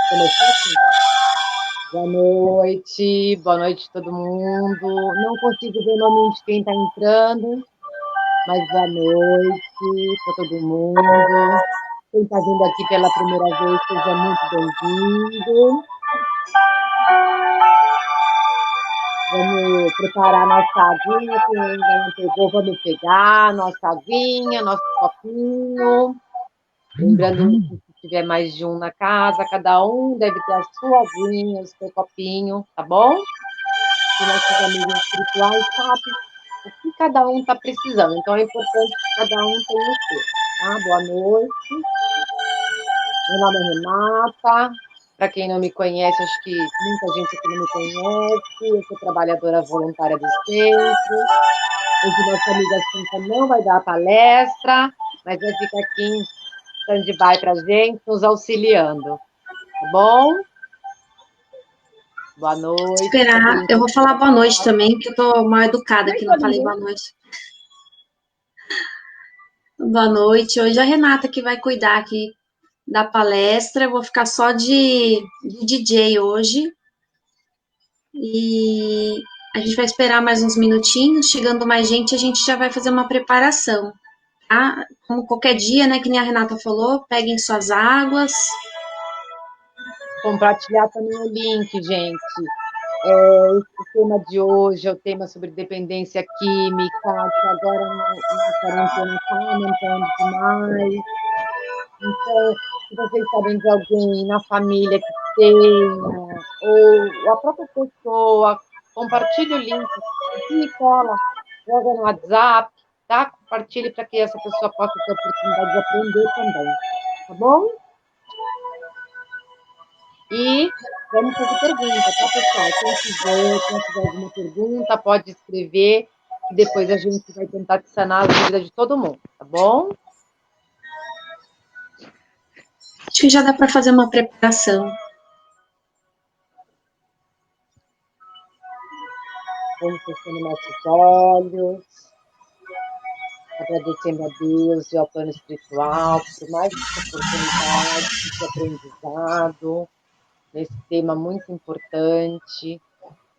Começou assim. Boa noite todo mundo. Não consigo ver o nome de quem está entrando, mas boa noite para todo mundo. Quem está vindo aqui pela primeira vez, seja muito bem-vindo. Vamos preparar nossa aguinha, quem ainda não pegou, vamos pegar nossa aguinha, nosso copinho. Lembrando que se tiver mais de um na casa, cada um deve ter a sua aguinha, o seu copinho, tá bom? E nossos amigos espirituais sabem o que cada um está precisando. Então é importante que cada um tenha o seu. Tá? Boa noite. Meu nome é Renata. Para quem não me conhece, acho que muita gente aqui não me conhece. Eu sou trabalhadora voluntária do centro. Hoje nossa amiga Cinta não vai dar a palestra, mas vai ficar aqui em stand-by para a gente, nos auxiliando. Tá bom? Boa noite. Para Esperar. quem Eu vou falar boa noite não também, porque eu tô mal educada que não entrou falei ninguém. boa noite. Boa noite. Hoje é a Renata que vai cuidar aqui da palestra. Eu vou ficar só de DJ hoje. E a gente vai esperar mais uns minutinhos. Chegando mais gente, a gente já vai fazer uma preparação. Tá? Como qualquer dia, né? Que nem a Renata falou, peguem suas águas. Compartilhar também o link, gente. O tema de hoje é o tema sobre dependência química, que agora na quarentena está aumentando demais. Então, se vocês sabem de alguém na família que tenha, ou a própria pessoa, compartilhe o link, e cola, joga no WhatsApp, tá? Compartilhe para que essa pessoa possa ter a oportunidade de aprender também, tá bom? E vamos fazer pergunta, tá, pessoal? Quem tiver alguma pergunta, pode escrever, que depois a gente vai tentar sanar as dúvidas de todo mundo, tá bom? Acho que já dá para fazer uma preparação. Vamos fechando nossos olhos, agradecendo a Deus e ao plano espiritual por mais essa oportunidade de aprendizado, nesse tema muito importante,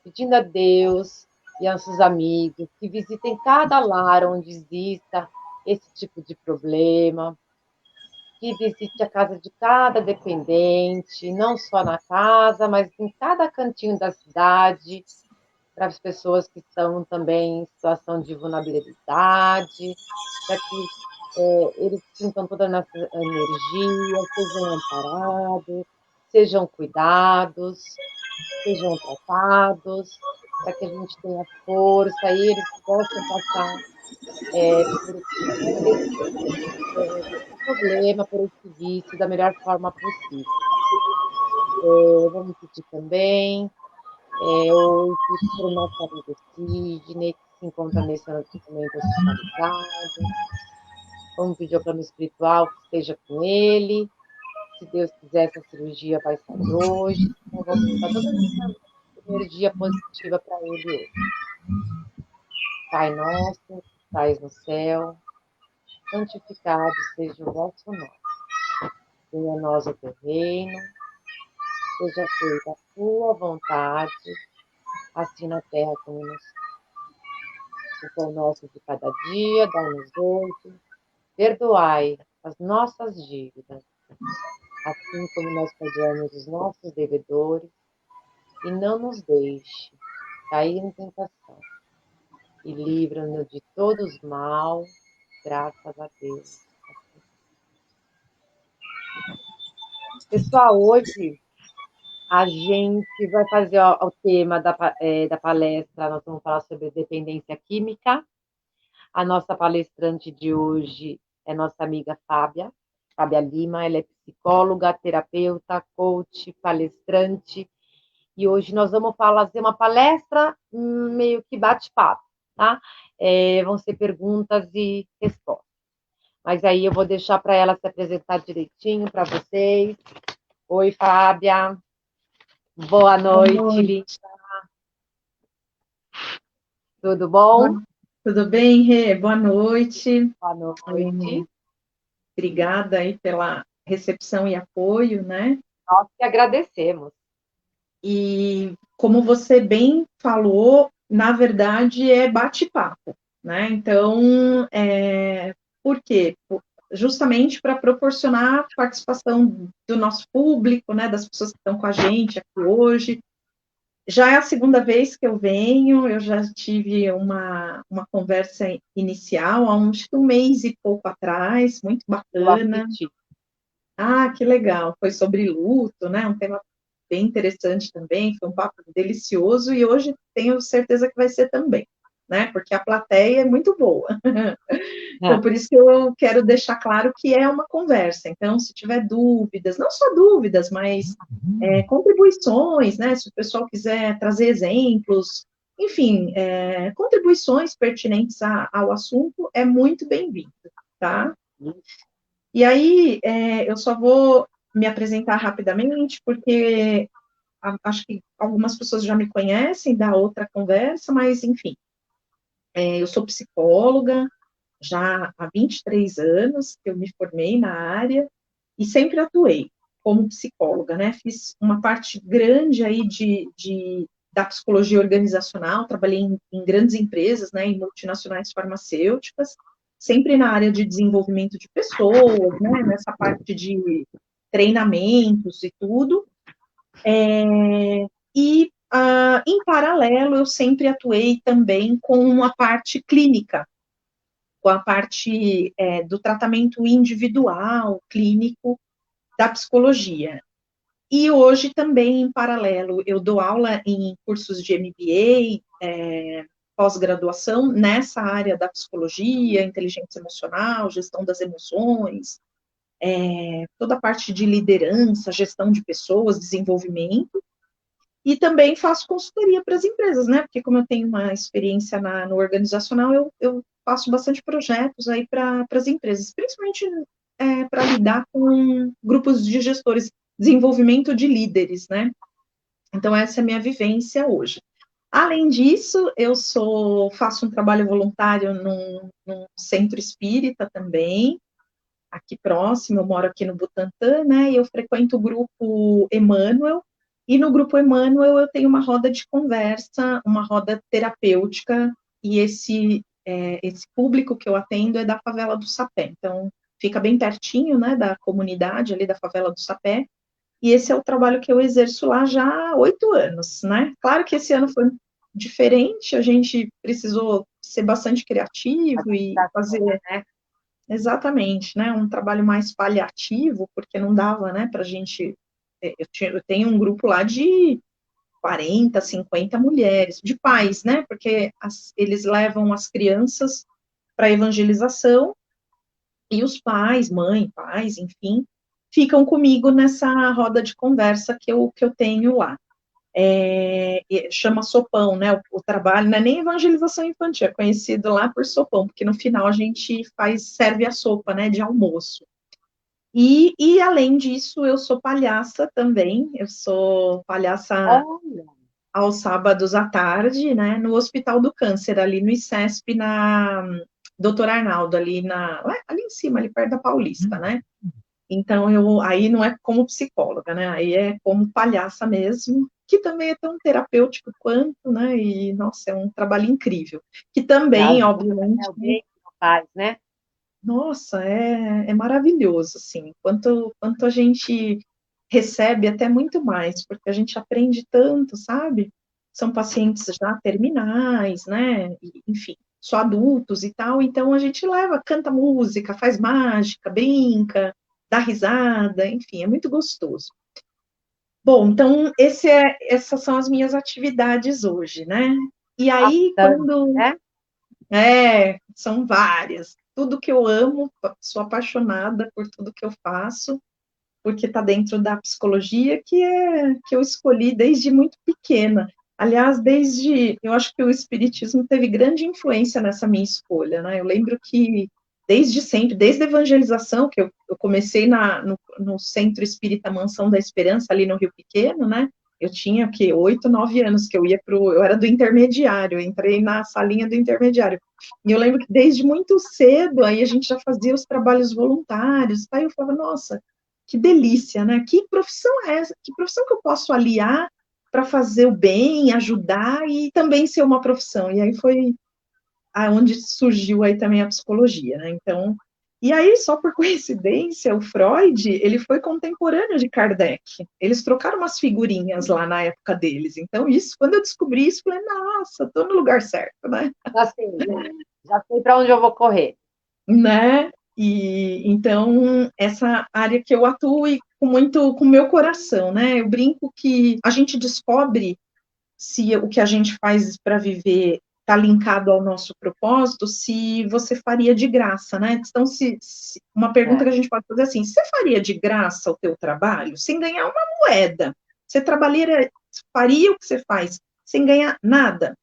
pedindo a Deus e aos seus amigos que visitem cada lar onde exista esse tipo de problema, que visite a casa de cada dependente, não só na casa, mas em cada cantinho da cidade, para as pessoas que estão também em situação de vulnerabilidade, para que eles sintam toda a nossa energia, sejam amparados, sejam cuidados, sejam tratados, para que a gente tenha força e eles possam passar por esse problema, por esse vício, da melhor forma possível. Vamos pedir também hoje para o nosso amigo Sidney, que se encontra nesse momento hospitalizado. Vamos pedir ao plano espiritual que esteja com ele. Se Deus quiser, essa cirurgia vai sair hoje. Então, vamos dar toda essa energia positiva para ele hoje. Pai nosso, que estais no céu, santificado seja o vosso nome. Venha a nós o teu reino, seja feita a tua vontade, assim na terra como no céu. O pão nosso de cada dia, dai-nos hoje. Perdoai as nossas dívidas, assim como nós perdoamos os nossos devedores, e não nos deixe cair em tentação, e livra-nos de todos os mal, graças a Deus. Pessoal, hoje a gente vai fazer o tema da palestra, nós vamos falar sobre dependência química. A nossa palestrante de hoje é nossa amiga Fábia Lima, ela é psicóloga, terapeuta, coach, palestrante, e hoje nós vamos fazer uma palestra meio que bate-papo, tá? Vão ser perguntas e respostas. Mas aí eu vou deixar para ela se apresentar direitinho para vocês. Oi, Fábia. Boa noite, Oi, linda. Tudo bom? tudo bem, Rê? Boa noite. Boa noite. Obrigada aí pela recepção e apoio, né? Nós que agradecemos. E como você bem falou, na verdade é bate-papo, né? Então, por quê? Justamente para proporcionar a participação do nosso público, né, das pessoas que estão com a gente aqui hoje. Já é a segunda vez que eu venho, eu já tive uma conversa inicial há acho que um mês e pouco atrás, muito Eu bacana. assisti. Ah, que legal, foi sobre luto, né? Um tema bem interessante também, foi um papo delicioso e hoje tenho certeza que vai ser também, né? Porque a plateia é muito boa. Então, por isso que eu quero deixar claro que é uma conversa. Então, se tiver dúvidas, não só dúvidas, mas contribuições, né? Se o pessoal quiser trazer exemplos, enfim, contribuições pertinentes ao assunto, é muito bem-vindo, tá? E aí, eu só vou me apresentar rapidamente, porque acho que algumas pessoas já me conhecem da outra conversa, mas, enfim, eu sou psicóloga, já há 23 anos que eu me formei na área e sempre atuei como psicóloga, né? Fiz uma parte grande aí da psicologia organizacional, trabalhei em grandes empresas, né, em multinacionais farmacêuticas, sempre na área de desenvolvimento de pessoas, né, nessa parte de treinamentos e tudo. Em paralelo, eu sempre atuei também com a parte clínica, com a parte do tratamento individual, clínico, da psicologia. E hoje também, em paralelo, eu dou aula em cursos de MBA, pós-graduação, nessa área da psicologia, inteligência emocional, gestão das emoções, toda a parte de liderança, gestão de pessoas, desenvolvimento. E também faço consultoria para as empresas, né? Porque como eu tenho uma experiência no organizacional, eu faço bastante projetos aí para as empresas, principalmente para lidar com grupos de gestores, desenvolvimento de líderes, né? Então, essa é a minha vivência hoje. Além disso, faço um trabalho voluntário num centro espírita também, aqui próximo, eu moro aqui no Butantã, né, e eu frequento o grupo Emmanuel, e no grupo Emmanuel eu tenho uma roda de conversa, uma roda terapêutica, e esse público que eu atendo é da favela do Sapé, então fica bem pertinho, né, da comunidade ali da favela do Sapé, e esse é o trabalho que eu exerço lá já há 8 anos, né? Claro que esse ano foi diferente, a gente precisou ser bastante criativo e fazer Né? exatamente, né? Um trabalho mais paliativo, porque não dava, né, para a gente. Eu tenho um grupo lá de 40, 50 mulheres, de pais, né? Porque eles levam as crianças para evangelização e os pais, mãe, pais, enfim, ficam comigo nessa roda de conversa que eu tenho lá. Chama sopão, né? O trabalho não é nem evangelização infantil, é conhecido lá por sopão, porque no final a gente serve a sopa, né, de almoço. E além disso, eu sou palhaça também, eu sou palhaça Olha, aos sábados à tarde, né, no Hospital do Câncer, ali no ICESP, na Doutor Arnaldo, ali em cima, ali perto da Paulista, né? Então, aí não é como psicóloga, né? Aí é como palhaça mesmo, que também é tão terapêutico quanto, né? E, nossa, é um trabalho incrível. Que e também, ajuda, né? obviamente, Alguém que não faz, né? nossa, é maravilhoso, assim. Quanto a gente recebe até muito mais, porque a gente aprende tanto, sabe? São pacientes já terminais, né? Enfim, só adultos e tal, então a gente leva, canta música, faz mágica, brinca, dá risada, enfim, é muito gostoso. Bom, então essas são as minhas atividades hoje, né? E aí, Bastante, né? são várias. Tudo que eu amo, sou apaixonada por tudo que eu faço, porque está dentro da psicologia que eu escolhi desde muito pequena. Aliás, eu acho que o espiritismo teve grande influência nessa minha escolha, né? Eu lembro que desde sempre, desde a evangelização, que eu comecei no Centro Espírita Mansão da Esperança, ali no Rio Pequeno, né? Eu tinha, 8, 9 anos que eu era do intermediário, eu entrei na salinha do intermediário. E eu lembro que desde muito cedo, aí a gente já fazia os trabalhos voluntários, aí eu falava, nossa, que delícia, né? Que profissão é essa? Que profissão que eu posso aliar para fazer o bem, ajudar e também ser uma profissão? E aí foi aonde surgiu aí também a psicologia, né? Então, e aí, só por coincidência, o Freud, ele foi contemporâneo de Kardec. Eles trocaram umas figurinhas lá na época deles. Então, isso, quando eu descobri isso, eu falei, nossa, estou no lugar certo, né? Assim, já sei para onde eu vou correr. Né? E então essa área que eu atuo e com muito com o meu coração, né? Eu brinco que a gente descobre se o que a gente faz para viver está linkado ao nosso propósito, se você faria de graça, né? Então, uma pergunta que a gente pode fazer assim, você faria de graça o teu trabalho sem ganhar uma moeda? Você faria o que você faz sem ganhar nada?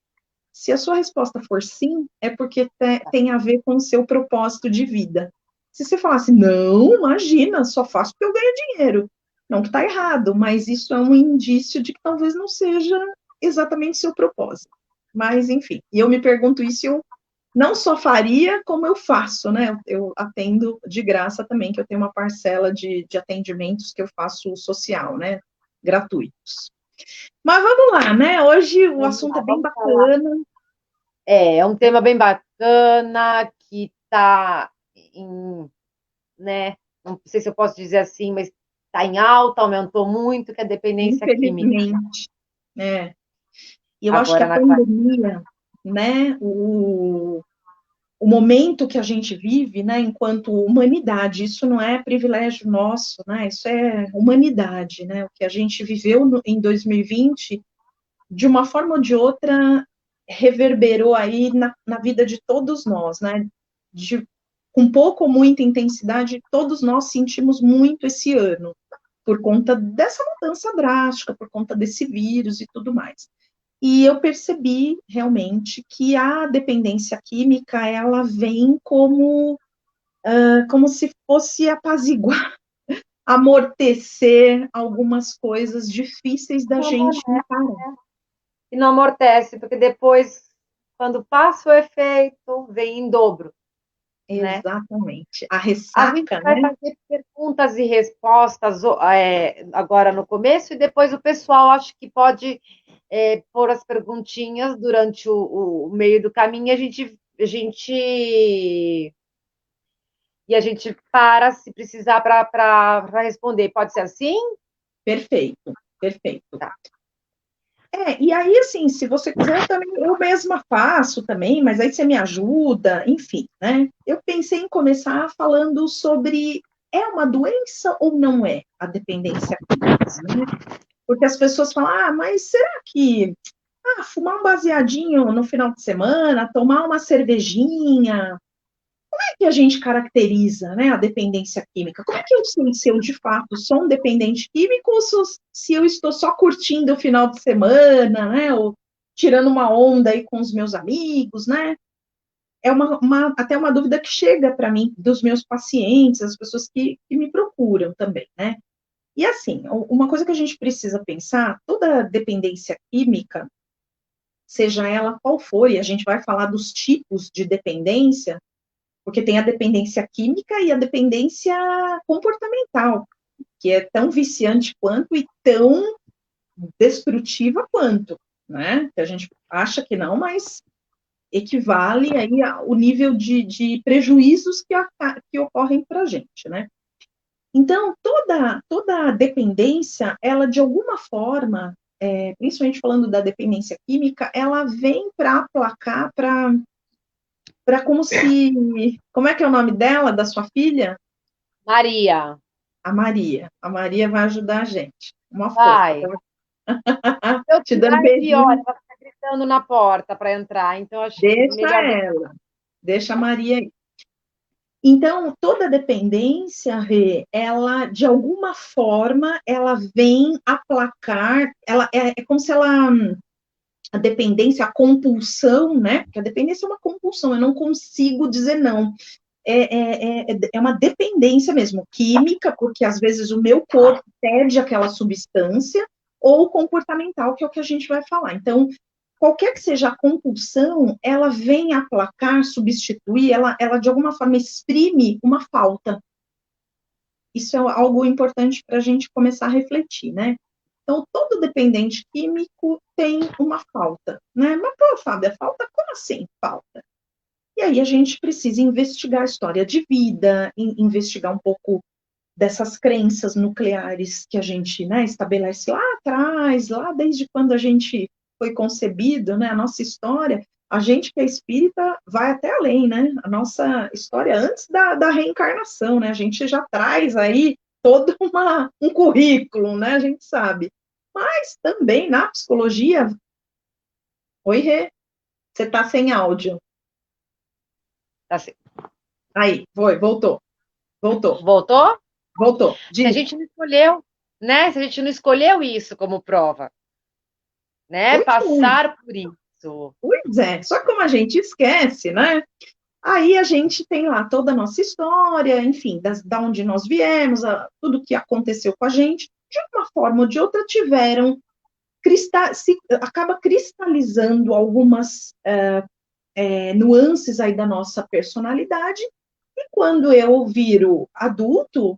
Se a sua resposta for sim, é porque tem a ver com o seu propósito de vida. Se você falar assim, não, imagina, só faço porque eu ganho dinheiro. Não que está errado, mas isso é um indício de que talvez não seja exatamente seu propósito. Mas, enfim, e eu me pergunto isso, eu não só faria, como eu faço, né? Eu atendo de graça também, que eu tenho uma parcela de atendimentos que eu faço social, né? Gratuitos. Mas vamos lá, né? Hoje o assunto é bem bacana. É um tema bem bacana, que está em, né? Não sei se eu posso dizer assim, mas está em alta, aumentou muito, que é a dependência química. Infelizmente, né? E eu acho que Agora a na pandemia, né? O momento que a gente vive, né? Enquanto humanidade, isso não é privilégio nosso, né? Isso é humanidade, né? O que a gente viveu em 2020, de uma forma ou de outra, reverberou aí na vida de todos nós, né? Com pouco ou muita intensidade, todos nós sentimos muito esse ano, por conta dessa mudança drástica, por conta desse vírus e tudo mais. E eu percebi realmente que a dependência química, ela vem como se fosse apaziguar, amortecer algumas coisas difíceis da gente encarar. E não amortece, porque depois, quando passa o efeito, vem em dobro. Né? Exatamente. A A gente ressaca, vai né? fazer perguntas e respostas agora no começo, e depois o pessoal acho que pode pôr as perguntinhas durante o meio do caminho, e a gente para se precisar para responder. Pode ser assim? Perfeito, perfeito. Tá. E aí, assim, se você quiser, também, eu mesma faço também, mas aí você me ajuda, enfim, né? Eu pensei em começar falando sobre é uma doença ou não é a dependência química, né? Porque as pessoas falam, mas será que fumar um baseadinho no final de semana, tomar uma cervejinha, que a gente caracteriza, né, a dependência química? Como é que eu sei se eu, de fato, sou um dependente químico ou se eu estou só curtindo o final de semana, né, ou tirando uma onda aí com os meus amigos, né? É até uma dúvida que chega para mim dos meus pacientes, as pessoas que me procuram também, né? E assim, uma coisa que a gente precisa pensar, toda dependência química, seja ela qual for, e a gente vai falar dos tipos de dependência, porque tem a dependência química e a dependência comportamental, que é tão viciante quanto e tão destrutiva quanto, né? Que a gente acha que não, mas equivale aí ao nível de prejuízos que ocorrem para a gente, né? Então, toda dependência, ela de alguma forma, principalmente falando da dependência química, ela vem para aplacar, como se... Como é que é o nome dela, da sua filha? Maria. A Maria. A Maria vai ajudar a gente. Uma fofa. Vai. Se eu Te dando tiver pior, beijinho. ela fica gritando na porta para entrar, então acho que Deixa melhor. ela. Deixa a Maria aí. Então, toda dependência, Rê, ela, de alguma forma, ela vem aplacar, ela é como se ela, a dependência, a compulsão, né? Porque a dependência é uma compulsão, eu não consigo dizer não. É uma dependência mesmo, química, porque às vezes o meu corpo pede aquela substância, ou comportamental, que é o que a gente vai falar. Então, qualquer que seja a compulsão, ela vem aplacar, substituir, ela de alguma forma exprime uma falta. isso é algo importante para a gente começar a refletir, né? Então, todo dependente químico tem uma falta, né? Mas, pô, Fábio, a falta? Como assim falta? E aí a gente precisa investigar a história de vida, investigar um pouco dessas crenças nucleares que a gente, né, estabelece lá atrás, lá desde quando a gente foi concebido, né, a nossa história, a gente que é espírita vai até além, né, a nossa história antes da reencarnação, né, a gente já traz aí todo um currículo, né, a gente sabe. Mas também na psicologia, oi, Rê, você tá sem áudio. Assim, Aí, voltou. voltou? Voltou. Se a gente não escolheu, né? Se a gente não escolheu isso como prova, né? Pois é, Passar por isso. pois é. Só que como a gente esquece, né? Aí a gente tem lá toda a nossa história, enfim, da onde nós viemos, tudo que aconteceu com a gente, de uma forma ou de outra tiveram, acaba cristalizando algumas nuances aí da nossa personalidade, e quando eu viro adulto,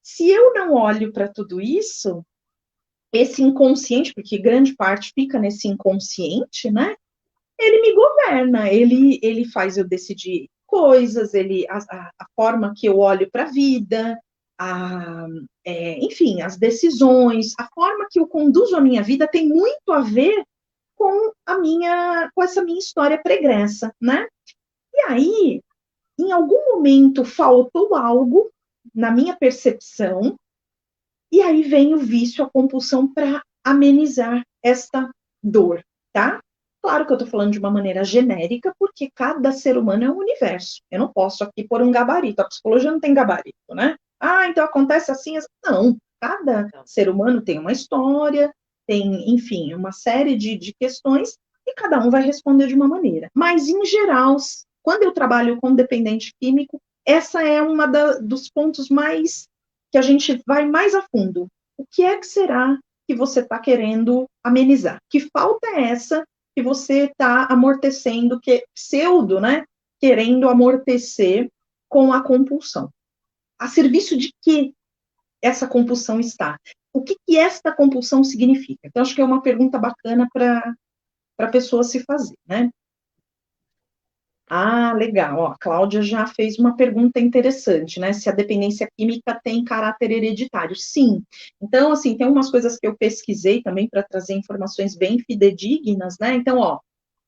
se eu não olho para tudo isso, esse inconsciente, porque grande parte fica nesse inconsciente, né? Ele me governa, ele faz eu decidir coisas, a forma que eu olho para a vida, enfim, as decisões, a forma que eu conduzo a minha vida tem muito a ver com essa minha história pregressa, né? E aí, em algum momento faltou algo na minha percepção, e aí vem o vício, a compulsão para amenizar esta dor, tá? Claro que eu estou falando de uma maneira genérica, porque cada ser humano é um universo. Eu não posso aqui pôr um gabarito. A psicologia não tem gabarito, né? Ah, então acontece assim. Não. Cada ser humano tem uma história, tem, enfim, uma série de questões, e cada um vai responder de uma maneira. Mas, em geral, quando eu trabalho com dependente químico, essa é uma dos pontos mais que a gente vai mais a fundo. O que é que será que você está querendo amenizar? Que falta é essa que você está amortecendo, que é pseudo, né? Querendo amortecer com a compulsão. A serviço de que essa compulsão está? O que esta compulsão significa? Então, acho que é uma pergunta bacana para a pessoa se fazer, né? Ah, legal. Ó, a Cláudia já fez uma pergunta interessante, né? Se a dependência química tem caráter hereditário. Sim. Então, assim, tem umas coisas que eu pesquisei também para trazer informações bem fidedignas, né? Então, ó,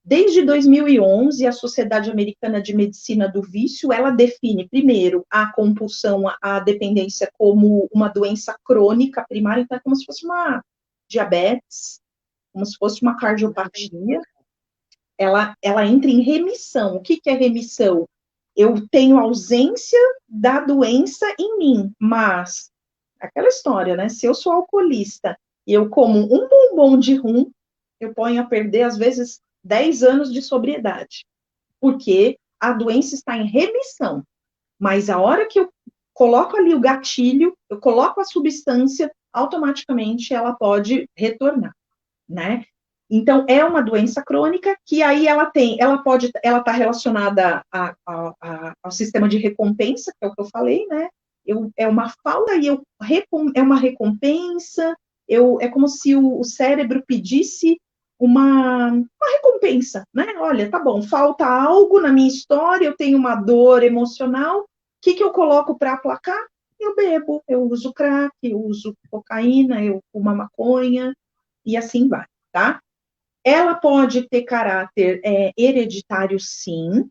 desde 2011, a Sociedade Americana de Medicina do Vício, ela define, primeiro, a compulsão, a dependência como uma doença crônica primária, então é como se fosse uma diabetes, como se fosse uma cardiopatia, ela entra em remissão. O que é remissão? Eu tenho ausência da doença em mim, mas aquela história, né? Se eu sou alcoolista e eu como um bombom de rum, eu ponho a perder, às vezes, 10 anos de sobriedade, porque a doença está em remissão. Mas a hora que eu coloco ali o gatilho, eu coloco a substância, automaticamente ela pode retornar, né? Então, é uma doença crônica que aí ela está relacionada ao sistema de recompensa, que é o que eu falei, né? É uma falta e é uma recompensa, é como se o cérebro pedisse uma recompensa, né? Olha, tá bom, falta algo na minha história, eu tenho uma dor emocional, o que eu coloco para aplacar? Eu bebo, eu uso crack, eu uso cocaína, eu fumo maconha, e assim vai, tá? Ela pode ter caráter hereditário, sim,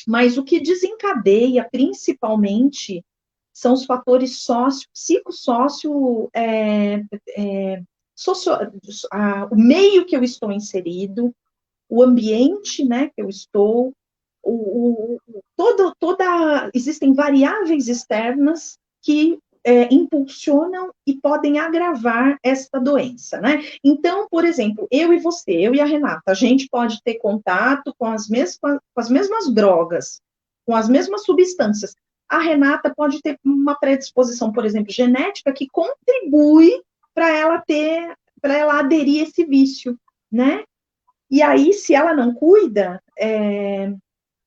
mas o que desencadeia, principalmente, são os fatores psicossócio, o meio que eu estou inserido, o ambiente, né, que eu estou, existem variáveis externas que impulsionam e podem agravar esta doença, né? Então, por exemplo, eu e você, eu e a Renata, a gente pode ter contato com as mesmas drogas, com as mesmas substâncias. A Renata pode ter uma predisposição, por exemplo, genética, que contribui para ela aderir a esse vício, né? E aí, se ela não cuida,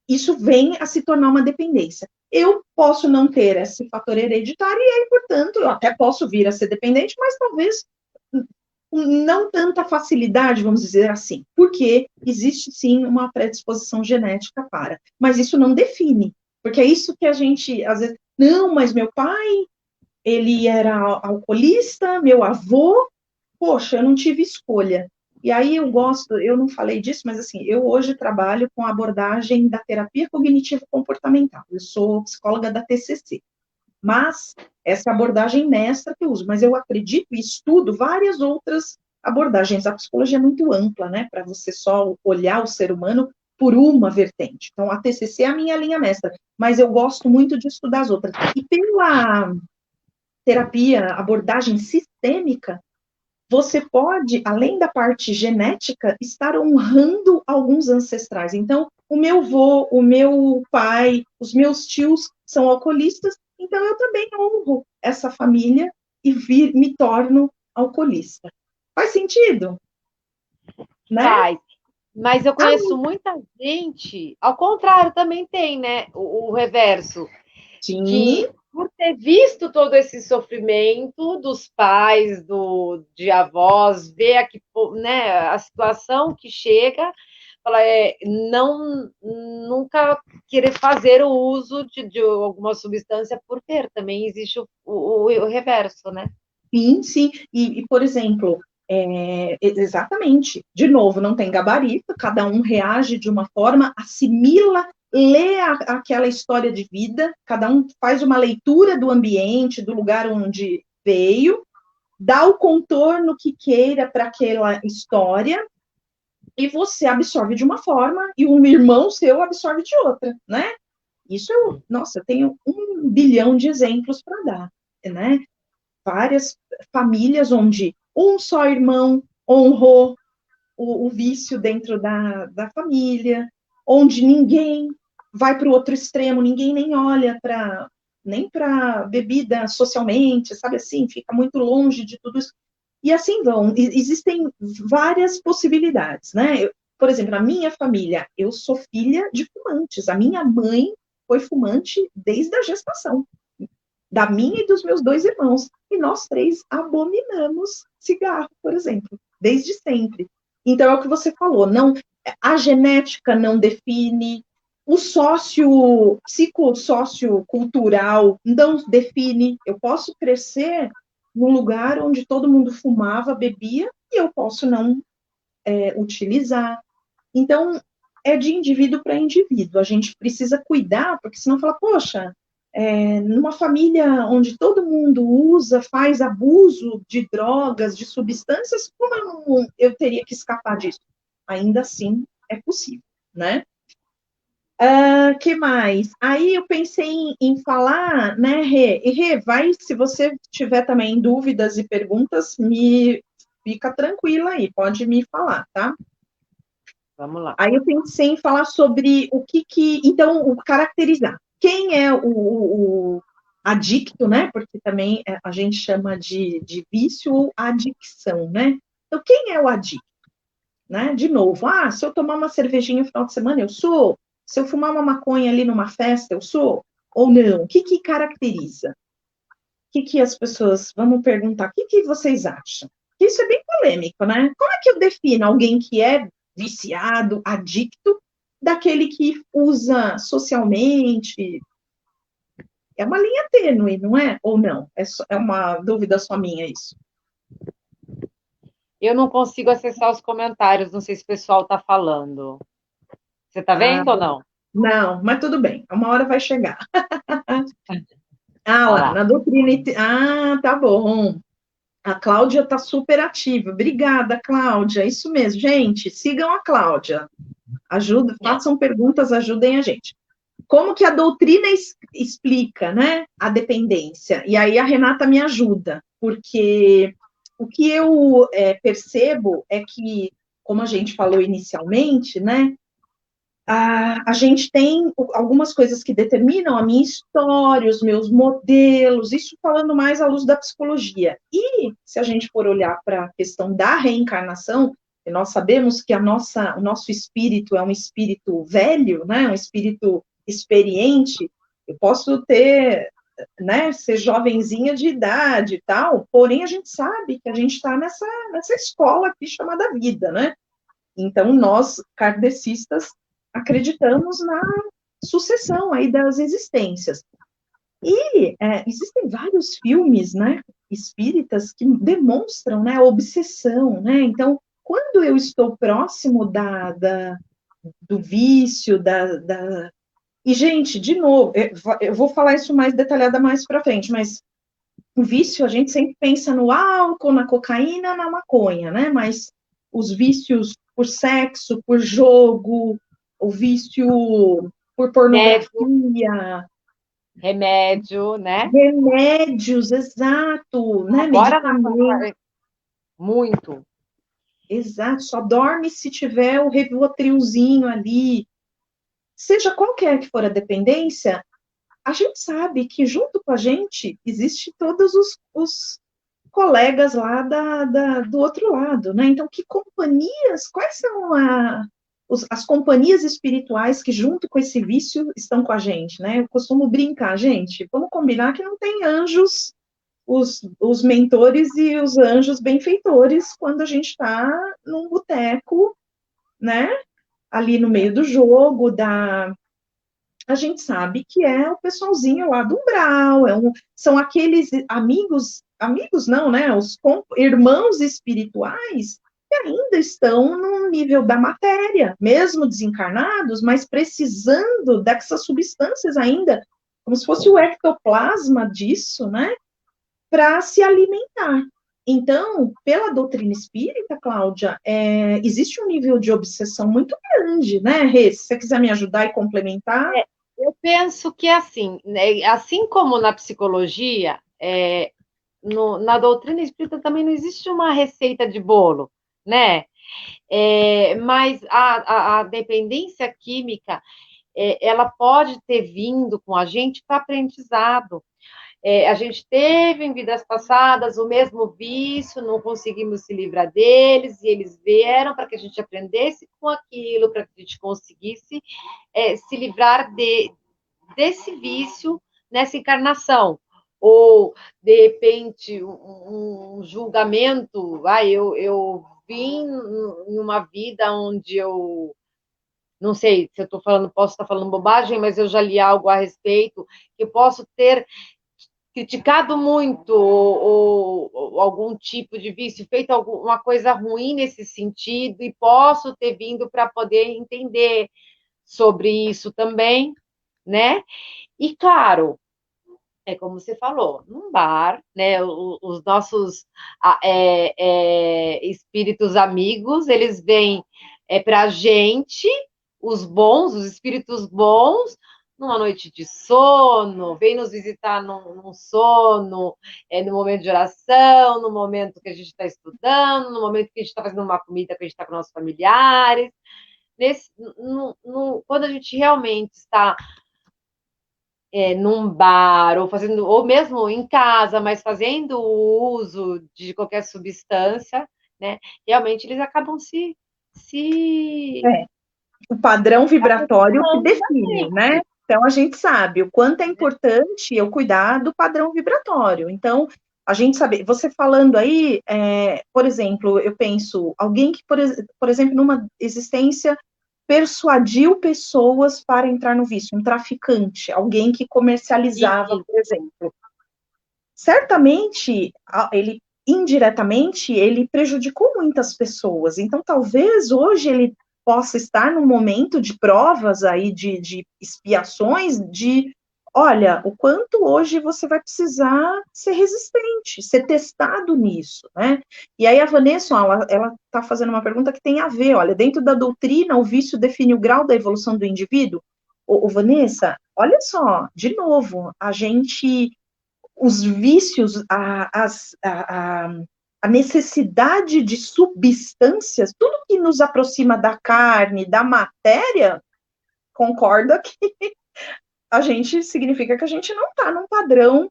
isso vem a se tornar uma dependência. eu posso não ter esse fator hereditário e aí, portanto, eu até posso vir a ser dependente, mas talvez não tanta facilidade, vamos dizer assim, porque existe sim uma predisposição genética para, mas isso não define, porque é isso que a gente, às vezes, não, mas meu pai, ele era alcoolista, meu avô, poxa, eu não tive escolha. E aí eu gosto, eu não falei disso, mas assim, eu hoje trabalho com a abordagem da terapia cognitivo-comportamental, eu sou psicóloga da TCC, mas essa é a abordagem mestra que eu uso, mas eu acredito e estudo várias outras abordagens. A psicologia é muito ampla, né, para você só olhar o ser humano por uma vertente. Então, a TCC é a minha linha mestra, mas eu gosto muito de estudar as outras. E pela terapia, abordagem sistêmica, você pode, além da parte genética, estar honrando alguns ancestrais. Então, o meu avô, o meu pai, os meus tios são alcoolistas, então eu também honro essa família e me torno alcoolista. Faz sentido? Né? Faz. Mas eu conheço muita gente, ao contrário, também tem, né? O reverso. Sim. Que por ter visto todo esse sofrimento dos pais, de avós, ver aqui, né, a situação que chega, fala, não nunca querer fazer o uso de alguma substância por ter. Também existe o reverso, né? Sim, sim. Por exemplo, exatamente, de novo, não tem gabarito, cada um reage de uma forma, assimila, lê aquela história de vida, cada um faz uma leitura do ambiente, do lugar onde veio, dá o contorno que queira para aquela história, e você absorve de uma forma, e um irmão seu absorve de outra, né? Isso, nossa, eu tenho 1 bilhão de exemplos para dar, né? Várias famílias onde um só irmão honrou o vício dentro da família, onde ninguém vai para o outro extremo, ninguém nem olha nem para bebida socialmente, sabe assim, fica muito longe de tudo isso. E assim vão, existem várias possibilidades, né? Por exemplo, na minha família, eu sou filha de fumantes, a minha mãe foi fumante desde a gestação, da minha e dos meus 2 irmãos. E nós 3 abominamos cigarro, por exemplo, desde sempre. Então, é o que você falou, não, a genética não define, o psicossociocultural não define. Eu posso crescer num lugar onde todo mundo fumava, bebia, e eu posso não utilizar. Então, é de indivíduo para indivíduo. A gente precisa cuidar, porque senão fala, poxa, numa família onde todo mundo usa, faz abuso de drogas, de substâncias, como eu teria que escapar disso? Ainda assim, é possível, né? Que mais? Aí eu pensei em falar, né, Rê? E Rê, se você tiver também dúvidas e perguntas, fica tranquila aí, pode me falar, tá? Vamos lá. Aí eu pensei em falar sobre então, caracterizar. Quem é o adicto, né? Porque também a gente chama de vício ou adicção, né? Então, quem é o adicto? Né? De novo, se eu tomar uma cervejinha no final de semana, eu sou. Se eu fumar uma maconha ali numa festa, eu sou. Ou não? O que caracteriza? O que as pessoas, vamos perguntar, o que vocês acham? Isso é bem polêmico, né? Como é que eu defino alguém que é viciado, adicto, daquele que usa socialmente? É uma linha tênue, não é? Ou não? É uma dúvida só minha isso. Eu não consigo acessar os comentários, não sei se o pessoal está falando. Você está vendo ou não? Não, mas tudo bem, uma hora vai chegar. Lá, na doutrina. Tá bom. A Cláudia está super ativa. Obrigada, Cláudia. Isso mesmo, gente. Sigam a Cláudia. Façam perguntas, ajudem a gente. Como que a doutrina explica, né, a dependência? E aí a Renata me ajuda, porque o que eu percebo é que, como a gente falou inicialmente, né, a gente tem algumas coisas que determinam a minha história, os meus modelos, isso falando mais à luz da psicologia. E se a gente for olhar para a questão da reencarnação, nós sabemos que o nosso espírito é um espírito velho, né, um espírito experiente, Eu posso ter, né, ser jovenzinha de idade e tal, porém a gente sabe que a gente está nessa escola aqui chamada vida, né? Então, nós, kardecistas, acreditamos na sucessão aí das existências. E existem vários filmes, né, espíritas que demonstram, né, a obsessão, né? Então, quando eu estou próximo do vício, E, gente, de novo, eu vou falar isso mais detalhada mais para frente, mas o vício, a gente sempre pensa no álcool, na cocaína, na maconha, né? Mas os vícios por sexo, por jogo, o vício por pornografia, remédio, né? remédios, exato, né? Agora Medicamentos, muito. exato. Só dorme se tiver o Rivotrilzinho ali. Seja qualquer que for a dependência, a gente sabe que junto com a gente existe todos os colegas lá do outro lado, né? Então, que companhias, quais são as companhias espirituais que junto com esse vício estão com a gente, né? Eu costumo brincar, gente, vamos combinar que não tem anjos, os mentores e os anjos benfeitores quando a gente está num boteco, né? Ali no meio do jogo, a gente sabe que é o pessoalzinho lá do umbral, são aqueles amigos não, né? Os irmãos espirituais que ainda estão no nível da matéria, mesmo desencarnados, mas precisando dessas substâncias ainda, como se fosse o ectoplasma disso, né? Para se alimentar. Então, pela doutrina espírita, Cláudia, existe um nível de obsessão muito grande, né, Rê? Se você quiser me ajudar e complementar. Eu penso que assim, né, assim como na psicologia, na doutrina espírita também não existe uma receita de bolo, né? Mas a dependência química, ela pode ter vindo com a gente para aprendizado. A gente teve em vidas passadas o mesmo vício, não conseguimos se livrar deles, e eles vieram para que a gente aprendesse com aquilo, para que a gente conseguisse se livrar desse vício nessa encarnação. Ou, de repente, um julgamento. Eu vim em uma vida onde eu não sei se eu estou falando, posso estar falando bobagem, mas eu já li algo a respeito, que eu posso ter criticado muito ou algum tipo de vício, feito alguma coisa ruim nesse sentido, e posso ter vindo para poder entender sobre isso também, né? E claro, é como você falou, num bar, né? Os nossos espíritos amigos, eles vêm para a gente, os bons, os espíritos bons, numa noite de sono, vem nos visitar num sono, no momento de oração, no momento que a gente está estudando, no momento que a gente está fazendo uma comida que a gente está com nossos familiares. Quando a gente realmente está num bar, ou mesmo em casa, mas fazendo o uso de qualquer substância, né? Realmente eles acabam O padrão vibratório que define, né? Então, a gente sabe o quanto é importante eu cuidar do padrão vibratório. Então, a gente sabe, você falando aí, por exemplo, eu penso, alguém que, por exemplo, numa existência persuadiu pessoas para entrar no vício, um traficante, alguém que comercializava, por exemplo. Certamente, ele indiretamente, ele prejudicou muitas pessoas. Então, talvez hoje ele possa estar num momento de provas aí, de expiações, olha, o quanto hoje você vai precisar ser resistente, ser testado nisso, né? E aí a Vanessa, ela está fazendo uma pergunta que tem a ver, olha, dentro da doutrina, o vício define o grau da evolução do indivíduo? Vanessa, olha só, de novo, os vícios, a necessidade de substâncias, tudo que nos aproxima da carne, da matéria, concorda que significa que a gente não está num padrão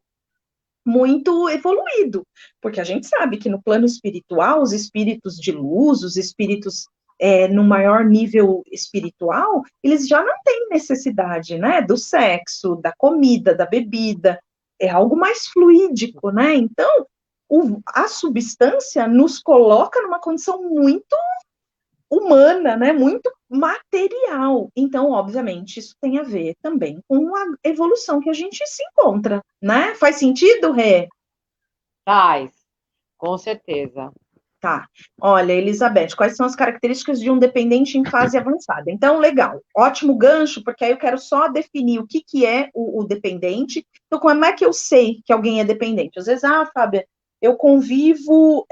muito evoluído, porque a gente sabe que no plano espiritual, os espíritos de luz, os espíritos no maior nível espiritual, eles já não têm necessidade, né, do sexo, da comida, da bebida, é algo mais fluídico, né? Então, a substância nos coloca numa condição muito humana, né? Muito material. Então, obviamente, isso tem a ver também com a evolução que a gente se encontra, né? Faz sentido, Rê? Faz, com certeza. Tá. Olha, Elizabeth, quais são as características de um dependente em fase avançada? Então, legal. Ótimo gancho, porque aí eu quero só definir o que, que é o dependente. Então, como é que eu sei que alguém é dependente? Às vezes, Fábia, eu convivo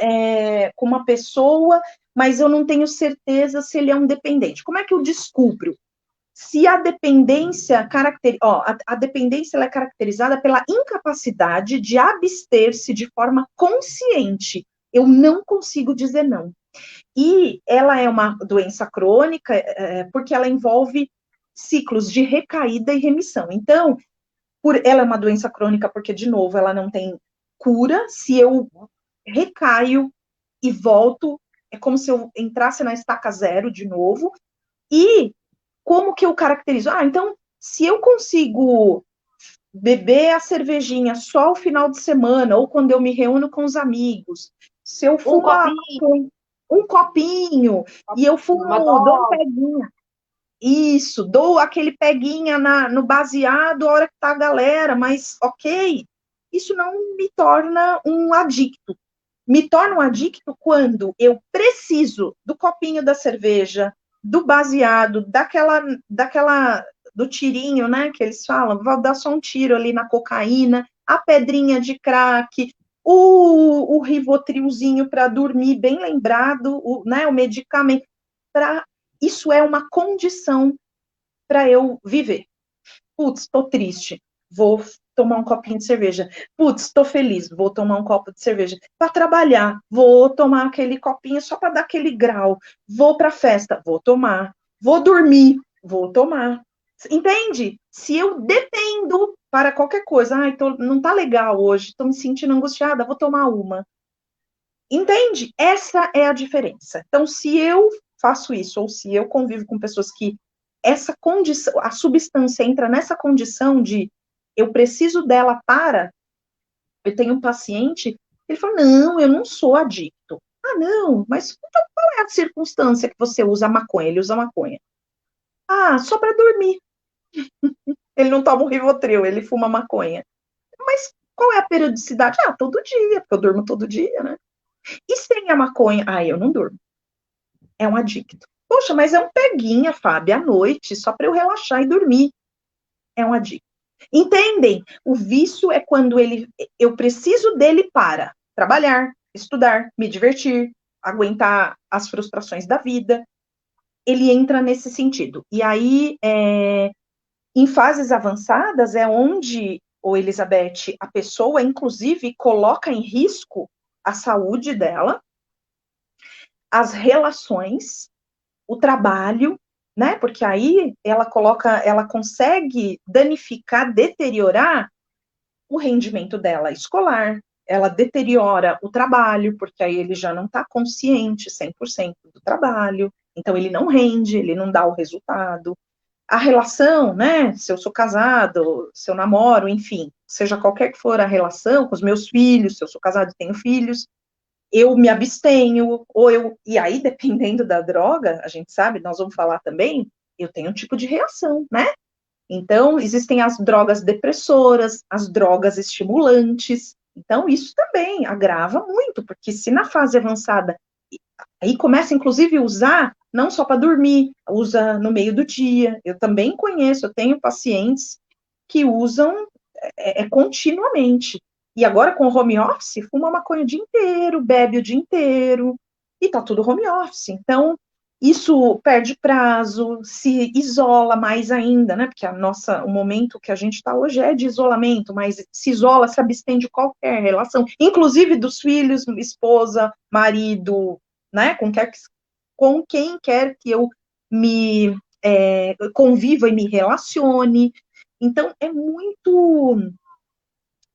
com uma pessoa, mas eu não tenho certeza se ele é um dependente. Como é que eu descubro? Se a dependência a dependência ela é caracterizada pela incapacidade de abster-se de forma consciente. Eu não consigo dizer não. E ela é uma doença crônica porque ela envolve ciclos de recaída e remissão. Então, ela é uma doença crônica porque, de novo, ela não tem cura. Se eu recaio e volto, é como se eu entrasse na estaca zero de novo. E como que eu caracterizo? Então, se eu consigo beber a cervejinha só ao final de semana, ou quando eu me reúno com os amigos, se eu Um fumo copinho, um copinho, e eu uma fumo, dou um dose. peguinha, isso, dou aquele peguinha no baseado a hora que tá a galera, mas ok, isso não me torna um adicto. Me torna um adicto quando eu preciso do copinho da cerveja, do baseado, do tirinho, né, que eles falam, vou dar só um tiro ali na cocaína, a pedrinha de crack, o Rivotrilzinho para dormir, bem lembrado, né, o medicamento, isso é uma condição para eu viver. Putz, estou triste, vou tomar um copinho de cerveja. Putz, estou feliz, vou tomar um copo de cerveja. Para trabalhar, vou tomar aquele copinho só para dar aquele grau. Vou para a festa, vou tomar. Vou dormir, vou tomar. Entende? Se eu dependo para qualquer coisa, não tá legal hoje, estou me sentindo angustiada, vou tomar uma. Entende? Essa é a diferença. Então, se eu faço isso, ou se eu convivo com pessoas que essa condição, a substância entra nessa condição de eu preciso dela para. Eu tenho um paciente, ele fala: não, eu não sou adicto. Ah, não, mas então qual é a circunstância que você usa a maconha? Ele usa maconha. Ah, só para dormir. Ele não toma um Rivotril, ele fuma maconha. Mas qual é a periodicidade? Ah, todo dia, porque eu durmo todo dia, né? E sem a maconha? Ah, eu não durmo. É um adicto. Poxa, mas é um peguinha, Fábio, à noite, só para eu relaxar e dormir. É um adicto. Entendem? O vício é quando eu preciso dele para trabalhar, estudar, me divertir, aguentar as frustrações da vida. Ele entra nesse sentido. E aí, em fases avançadas, é onde, Elizabeth, a pessoa, inclusive, coloca em risco a saúde dela, as relações, o trabalho, né? Porque aí ela consegue danificar, deteriorar o rendimento dela escolar, ela deteriora o trabalho, porque aí ele já não está consciente 100% do trabalho, então ele não rende, ele não dá o resultado. A relação, né? Se eu sou casado, se eu namoro, enfim, seja qualquer que for a relação com os meus filhos, se eu sou casado e tenho filhos, eu me abstenho, e aí, dependendo da droga, a gente sabe, nós vamos falar também, eu tenho um tipo de reação, né? Então, existem as drogas depressoras, as drogas estimulantes. Então, isso também agrava muito, porque se na fase avançada, aí começa, inclusive, a usar, não só para dormir, usa no meio do dia. Eu também conheço, eu tenho pacientes que usam continuamente. E agora, com o home office, fuma maconha o dia inteiro, bebe o dia inteiro, e tá tudo home office. Então, isso perde prazo, se isola mais ainda, né? Porque o momento que a gente está hoje é de isolamento, mas se isola, se abstém de qualquer relação, inclusive dos filhos, esposa, marido, né? Com quem quer que eu me conviva e me relacione. Então, é muito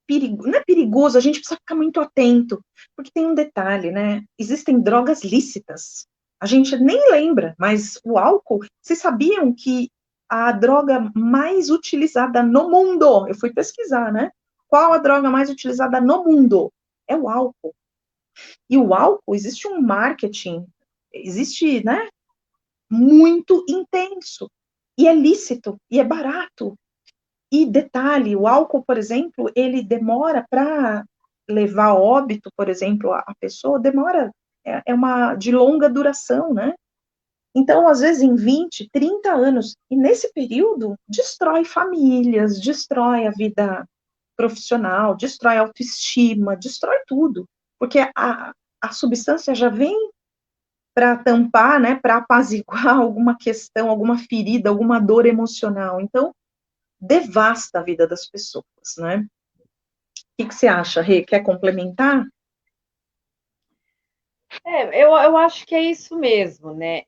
perigoso, não é perigoso, a gente precisa ficar muito atento, porque tem um detalhe, né? Existem drogas lícitas. A gente nem lembra, mas o álcool, vocês sabiam que a droga mais utilizada no mundo, eu fui pesquisar, né? Qual a droga mais utilizada no mundo? É o álcool. E o álcool, existe um marketing, existe, né, muito intenso. E é lícito, e é barato. E detalhe, o álcool, por exemplo, ele demora para levar a óbito, por exemplo, a pessoa, demora, é uma de longa duração, né? Então, às vezes, em 20, 30 anos, e nesse período, destrói famílias, destrói a vida profissional, destrói a autoestima, destrói tudo. Porque a substância já vem para tampar, né, para apaziguar alguma questão, alguma ferida, alguma dor emocional. Então, devasta a vida das pessoas, né? O que você acha, Rê? Quer complementar? Eu acho que é isso mesmo, né?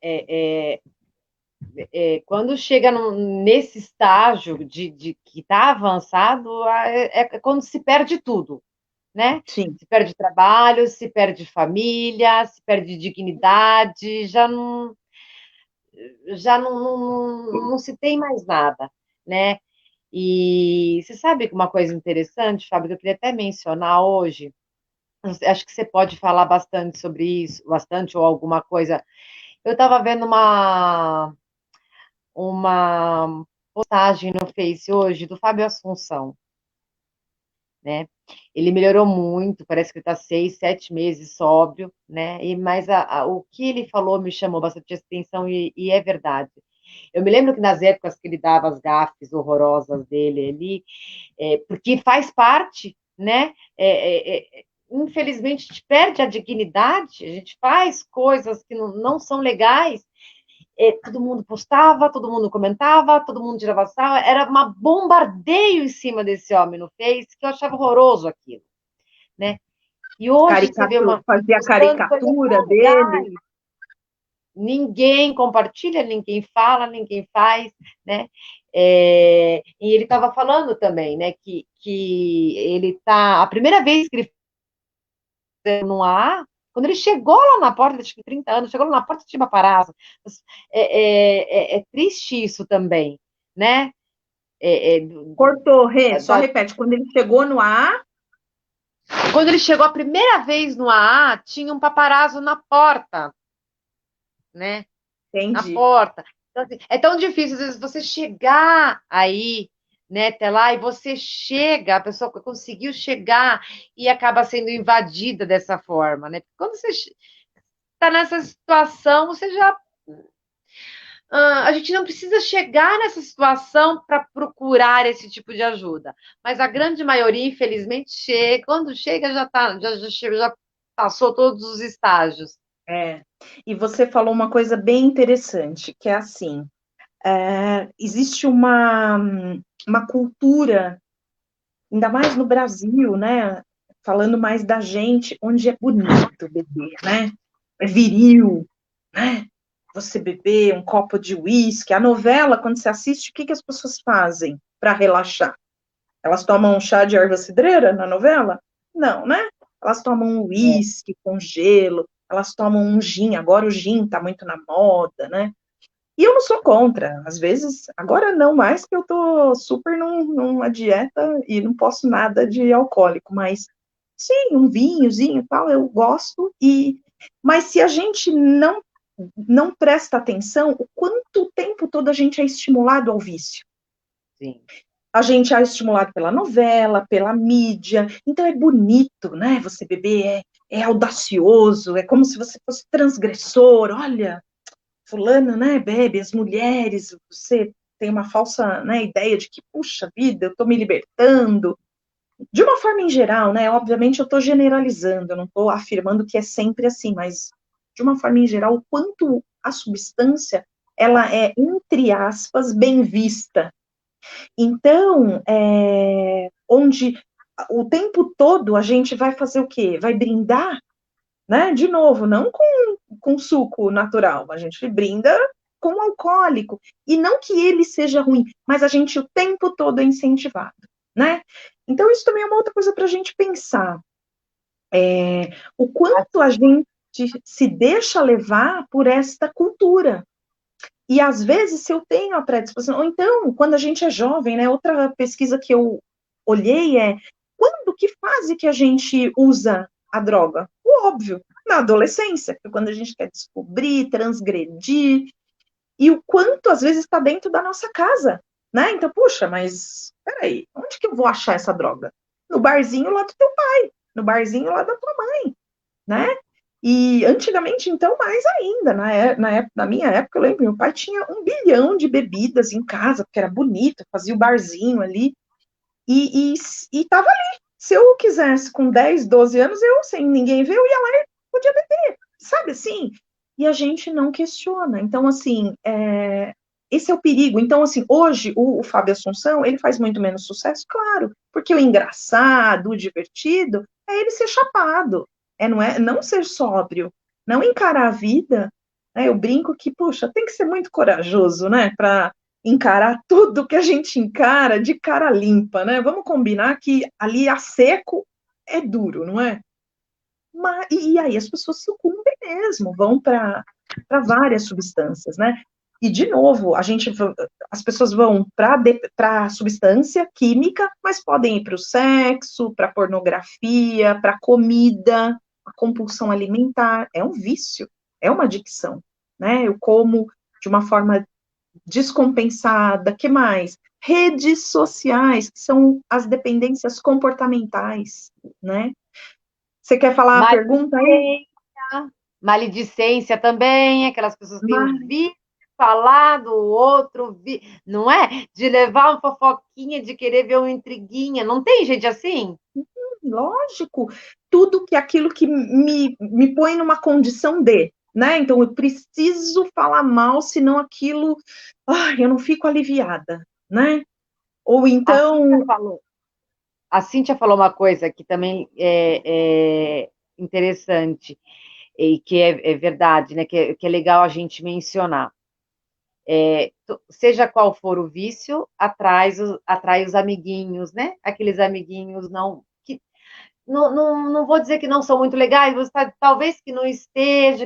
Quando chega nesse estágio de que está avançado, é quando se perde tudo, né? Sim. Se perde trabalho, se perde família, se perde dignidade, já não se tem mais nada, né? E você sabe que uma coisa interessante, Fábio, que eu queria até mencionar hoje, acho que você pode falar bastante sobre isso, bastante ou alguma coisa. Eu estava vendo uma postagem no Face hoje do Fábio Assunção, né? Ele melhorou muito, parece que ele está 6, 7 meses sóbrio, né? Mas o que ele falou me chamou bastante atenção e é verdade. Eu me lembro que nas épocas que ele dava as gafes horrorosas dele ali, porque faz parte, né? Infelizmente, a gente perde a dignidade, a gente faz coisas que não são legais, todo mundo postava, todo mundo comentava, todo mundo tirava sarro, era um bombardeio em cima desse homem no Face, que eu achava horroroso aquilo, né? E hoje você vê Fazia os tantos coisas caricatura tão dele. legais, ninguém compartilha, ninguém fala, ninguém faz, né? E ele estava falando também, né, que ele tá, a primeira vez que ele foi no ar, quando ele chegou lá na porta, acho que 30 anos, chegou lá na porta de paparazzo. É triste isso também, né? É, é, Cortou, Rê, só da- repete. Quando ele chegou no ar, Quando ele chegou a primeira vez no AA, tinha um paparazzo na porta, né? Na entendi. porta. Então, assim, é tão difícil, às vezes, você chegar aí, né, até lá, e você chega, a pessoa conseguiu chegar e acaba sendo invadida dessa forma, né? Porque quando você está nessa situação, você já. A gente não precisa chegar nessa situação para procurar esse tipo de ajuda, mas a grande maioria, infelizmente, chega. Quando chega, já passou todos os estágios. É. E você falou uma coisa bem interessante, que é assim, existe uma cultura, ainda mais no Brasil, né? Falando mais da gente, onde é bonito beber, né? É viril, né? Você beber um copo de uísque. A novela, quando você assiste, o que as pessoas fazem para relaxar? Elas tomam um chá de erva cidreira na novela? Não, né? Elas tomam um uísque com gelo, elas tomam um gin. Agora o gin está muito na moda, né? E eu não sou contra. Às vezes, agora não mais, que eu tô super numa dieta e não posso nada de alcoólico, mas sim, um vinhozinho e tal, eu gosto. Mas se a gente não presta atenção, o quanto tempo todo a gente é estimulado ao vício. Sim. A gente é estimulado pela novela, pela mídia, então é bonito, né? Você beber é audacioso, é como se você fosse transgressor. Olha, fulano, né, bebe, as mulheres, você tem uma falsa, né, ideia de que, puxa vida, eu estou me libertando. De uma forma em geral, né? Obviamente eu estou generalizando, eu não estou afirmando que é sempre assim, mas de uma forma em geral, o quanto a substância ela é, entre aspas, bem vista. Então, onde o tempo todo a gente vai fazer o quê? Vai brindar, né? De novo, não com suco natural, a gente brinda com alcoólico. E não que ele seja ruim, mas a gente o tempo todo é incentivado, né? Então, isso também é uma outra coisa para a gente pensar. O quanto a gente se deixa levar por esta cultura. E às vezes, se eu tenho a predisposição, ou então, quando a gente é jovem, né? Outra pesquisa que eu olhei é que fase que a gente usa a droga? O óbvio, na adolescência, que é quando a gente quer descobrir, transgredir, e o quanto às vezes está dentro da nossa casa, né? Então, puxa, mas peraí, onde que eu vou achar essa droga? No barzinho lá do teu pai, no barzinho lá da tua mãe, né? E antigamente, então, mais ainda, na minha época, eu lembro, meu pai tinha 1 bilhão de bebidas em casa, porque era bonito, fazia o barzinho ali, e tava ali. Se eu quisesse, com 10, 12 anos, eu, sem ninguém ver, eu ia lá e podia beber, sabe assim? E a gente não questiona. Então, assim, esse é o perigo. Então, assim, hoje, o Fábio Assunção, ele faz muito menos sucesso, claro, porque o engraçado, o divertido, é ele ser chapado, não ser sóbrio, não encarar a vida, né? Eu brinco que, puxa, tem que ser muito corajoso, né, para encarar tudo que a gente encara de cara limpa, né? Vamos combinar que ali a seco é duro, não é? E aí as pessoas sucumbem mesmo, vão para várias substâncias, né? E, de novo, as pessoas vão para a substância química, mas podem ir para o sexo, para a pornografia, para a comida, a compulsão alimentar. É um vício, é uma adicção, né? Eu como de uma forma descompensada, que mais? Redes sociais, que são as dependências comportamentais, né? Você quer falar a pergunta aí? Maledicência também, aquelas pessoas que têm o Mas, vício de falar do outro, não é? De levar uma fofoquinha, de querer ver uma intriguinha. Não tem gente assim? lógico, tudo que aquilo que me põe numa condição de, né? Então eu preciso falar mal, senão aquilo, eu não fico aliviada, né? Ou A Cíntia então, falou, a Cíntia falou uma coisa que também é interessante e que é verdade, né? Que é legal a gente mencionar. Seja qual for o vício, atrai os amiguinhos, né? Aqueles amiguinhos não vou dizer que não são muito legais, mas talvez que não que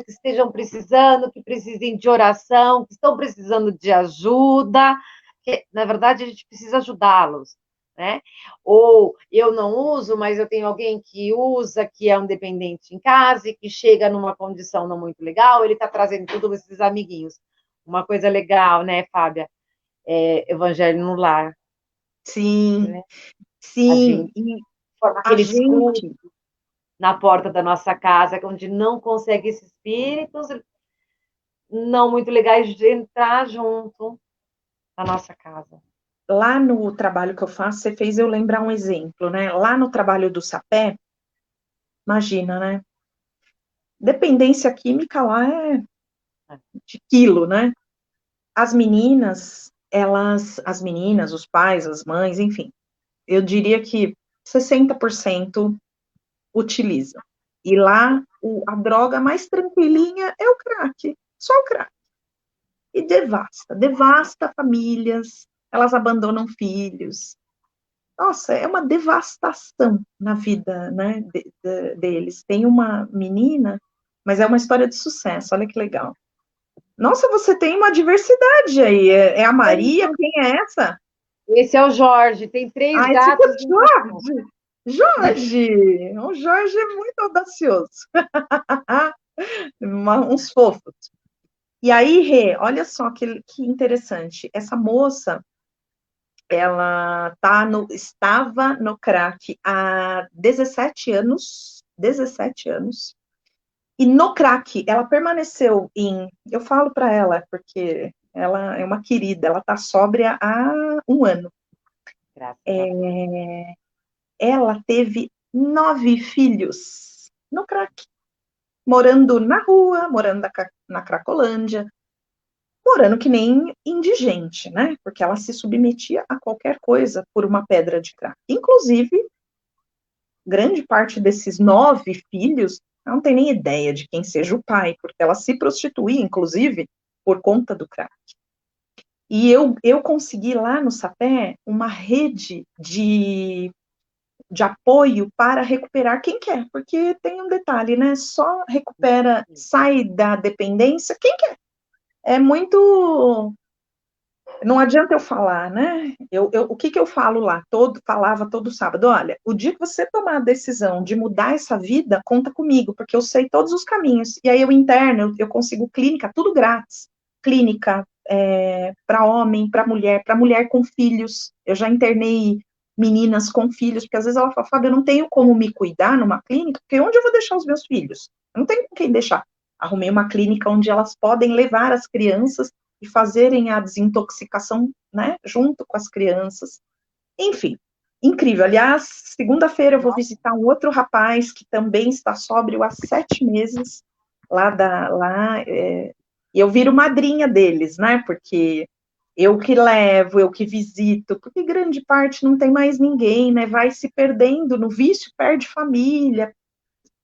estejam precisando, que precisem de oração, que estão precisando de ajuda, que na verdade a gente precisa ajudá-los, né? Ou eu não uso, mas eu tenho alguém que usa, que é um dependente em casa e que chega numa condição não muito legal, ele está trazendo todos esses amiguinhos. Uma coisa legal, né, Fábia? Evangelho no lar, sim, né? A sim, gente e forma a aquele escudo gente, na porta da nossa casa, onde não consegue esses espíritos não muito legais de entrar junto na nossa casa. lá no trabalho que eu faço, você fez eu lembrar um exemplo, né? Lá no trabalho do sapé, imagina, né? Dependência química lá é de quilo, né? As meninas, os pais, as mães, enfim, eu diria que 60% utilizam. E lá, a droga mais tranquilinha é o crack, só o crack. E devasta famílias, elas abandonam filhos. Nossa, é uma devastação na vida, né, deles. Tem uma menina, mas é uma história de sucesso, olha que legal. Nossa, você tem uma diversidade aí. É a Maria? Quem é essa? Esse é o Jorge, tem 3 Ah, esse aqui é gatos o e um cachorro. Jorge. Jorge! O Jorge é muito audacioso. Uns fofos. E aí, Rê, olha só que interessante. Essa moça, ela estava no crack há 17 anos. 17 anos. E no crack, ela permaneceu Eu falo para ela, porque ela é uma querida, ela está sóbria há 1 ano. Graças a Deus. Ela teve 9 filhos no crack, morando na rua, morando na Cracolândia, morando que nem indigente, né? Porque ela se submetia a qualquer coisa por uma pedra de crack. Inclusive, grande parte desses 9 filhos não tem nem ideia de quem seja o pai, porque ela se prostituía, inclusive, por conta do crack. E eu consegui lá no Sapé uma rede de apoio para recuperar quem quer, porque tem um detalhe, né? Só recupera, sai da dependência quem quer. É muito. Não adianta eu falar, né? O que eu falo lá? Falava todo sábado. Olha, o dia que você tomar a decisão de mudar essa vida, conta comigo, porque eu sei todos os caminhos. E aí eu interno, eu consigo clínica, tudo grátis. Clínica para homem, para mulher com filhos. Eu já internei meninas com filhos, porque às vezes ela fala, Fábio, eu não tenho como me cuidar numa clínica, porque onde eu vou deixar os meus filhos? Eu não tenho com quem deixar. Arrumei uma clínica onde elas podem levar as crianças e fazerem a desintoxicação, né, junto com as crianças. Enfim, incrível. Aliás, segunda-feira eu vou visitar um outro rapaz que também está sóbrio há 7 meses, e eu viro madrinha deles, né, porque eu que levo, eu que visito, porque grande parte não tem mais ninguém, né, vai se perdendo no vício, perde família,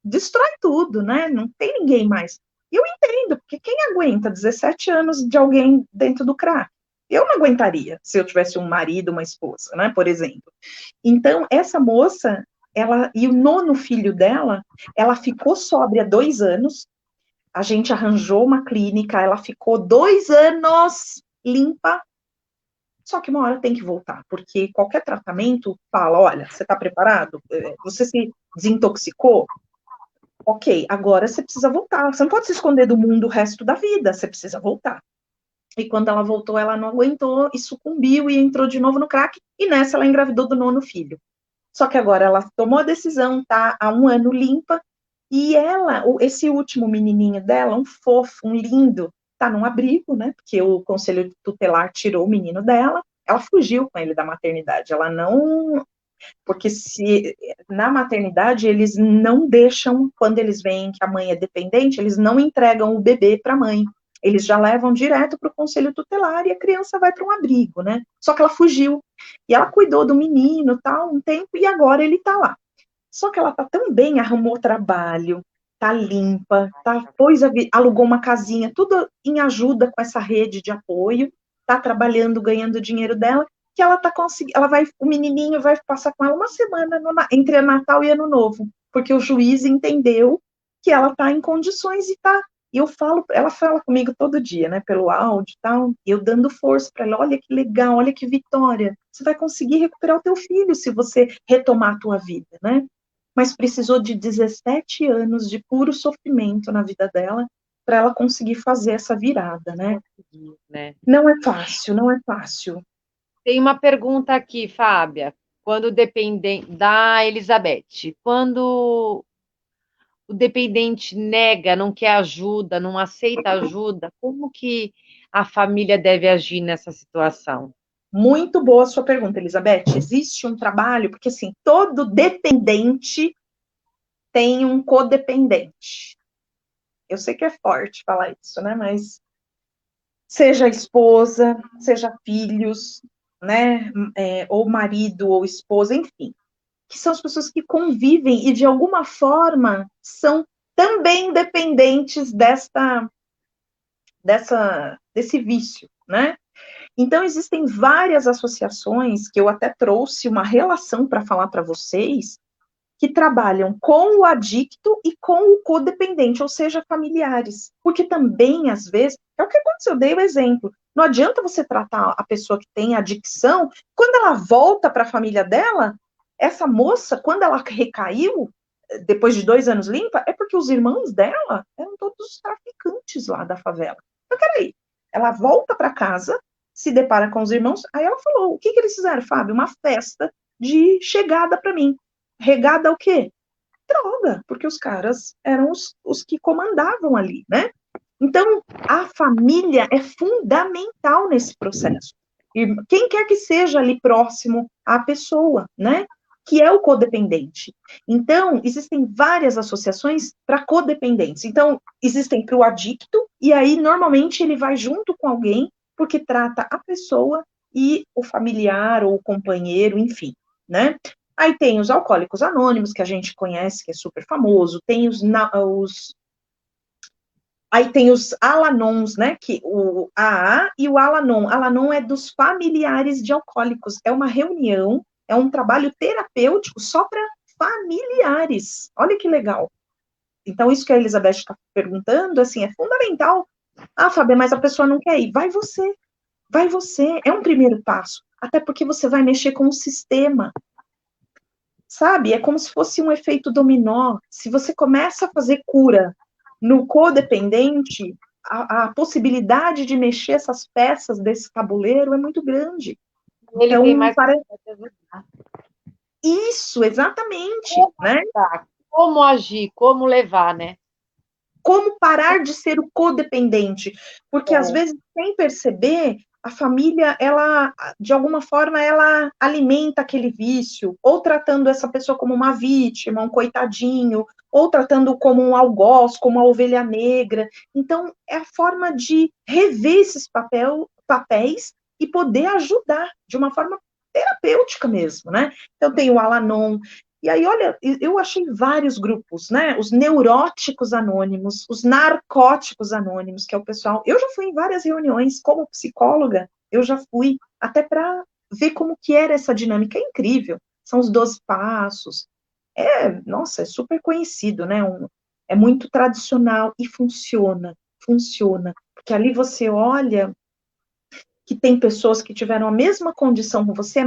destrói tudo, né? Não tem ninguém mais. E eu entendo, porque quem aguenta 17 anos de alguém dentro do crack? Eu não aguentaria se eu tivesse um marido, uma esposa, né? Por exemplo. Então, essa moça, ela e o nono filho dela, ela ficou sóbria 2 anos. A gente arranjou uma clínica, ela ficou 2 anos limpa. Só que uma hora tem que voltar, porque qualquer tratamento fala, olha, você está preparado? Você se desintoxicou? Ok, agora você precisa voltar. Você não pode se esconder do mundo o resto da vida, você precisa voltar. E quando ela voltou, ela não aguentou e sucumbiu e entrou de novo no crack, e nessa ela engravidou do nono filho. Só que agora ela tomou a decisão, tá há 1 ano limpa, e esse último menininho dela, um fofo, um lindo, tá num abrigo, né? Porque o conselho tutelar tirou o menino dela, ela fugiu com ele da maternidade, ela não. Porque se na maternidade eles não deixam, quando eles veem que a mãe é dependente, eles não entregam o bebê para a mãe. Eles já levam direto para o conselho tutelar e a criança vai para um abrigo, né? Só que ela fugiu. E ela cuidou do menino, tal, um tempo, e agora ele está lá. Só que ela tá tão bem, arrumou trabalho, tá limpa, alugou uma casinha, tudo em ajuda com essa rede de apoio, tá trabalhando, ganhando o dinheiro dela, que ela tá conseguindo, o menininho vai passar com ela uma semana entre Natal e Ano Novo, porque o juiz entendeu que ela tá em condições e tá. E ela fala comigo todo dia, né, pelo áudio e tal, e eu dando força para ela, olha que legal, olha que vitória, você vai conseguir recuperar o teu filho se você retomar a tua vida, né? Mas precisou de 17 anos de puro sofrimento na vida dela para ela conseguir fazer essa virada, né? Não é fácil, não é fácil. Tem uma pergunta aqui, Fábia, da Elizabeth. Quando o dependente nega, não quer ajuda, não aceita ajuda, como que a família deve agir nessa situação? Muito boa a sua pergunta, Elizabeth. Existe um trabalho, porque assim, todo dependente tem um codependente. Eu sei que é forte falar isso, né? Mas seja esposa, seja filhos, né? Ou marido ou esposa, enfim. Que são as pessoas que convivem e, de alguma forma, são também dependentes desse vício, né? Então, existem várias associações que eu até trouxe uma relação para falar para vocês, que trabalham com o adicto e com o codependente, ou seja, familiares. Porque também, às vezes, é o que aconteceu, eu dei o exemplo. Não adianta você tratar a pessoa que tem adicção, quando ela volta para a família dela, essa moça, quando ela recaiu, depois de 2 anos limpa, é porque os irmãos dela eram todos os traficantes lá da favela. Mas peraí, ela volta para casa, se depara com os irmãos, aí ela falou, o que eles fizeram, Fábio? Uma festa de chegada para mim. Regada ao quê? Droga, porque os caras eram os que comandavam ali, né? Então, a família é fundamental nesse processo. E quem quer que seja ali próximo à pessoa, né? Que é o codependente. Então, existem várias associações para codependentes. Então, existem para o adicto, e aí, normalmente, ele vai junto com alguém, porque trata a pessoa e o familiar ou o companheiro, enfim, né? Aí tem os alcoólicos anônimos, que a gente conhece, que é super famoso, tem aí tem os Alanons, né? Que o AA e o Alanon. Alanon é dos familiares de alcoólicos. É uma reunião é um trabalho terapêutico só para familiares. Olha que legal. Então, isso que a Elizabeth está perguntando, assim, é fundamental. Ah, Fábio, mas a pessoa não quer ir. Vai você. É um primeiro passo. Até porque você vai mexer com o sistema. Sabe? É como se fosse um efeito dominó. Se você começa a fazer cura no codependente, a possibilidade de mexer essas peças desse tabuleiro é muito grande. Ele tem Então, mais para capacidade de ajudar. isso, exatamente, Como né? ajudar, como agir, como levar, né? Como parar de ser o codependente? Porque às É. vezes, sem perceber, a família, ela, de alguma forma, ela alimenta aquele vício, ou tratando essa pessoa como uma vítima, um coitadinho, ou tratando como um algoz, como uma ovelha negra. Então, é a forma de rever esses papéis e poder ajudar de uma forma terapêutica mesmo, né? Então, tem o Al-Anon. E aí, olha, eu achei vários grupos, né? Os neuróticos anônimos, os narcóticos anônimos, que é o pessoal. Eu já fui em várias reuniões como psicóloga, eu já fui até para ver como que era essa dinâmica. É incrível. São os 12 passos. Nossa, é super conhecido, né? É muito tradicional e funciona. Porque ali você olha que tem pessoas que tiveram a mesma condição com você,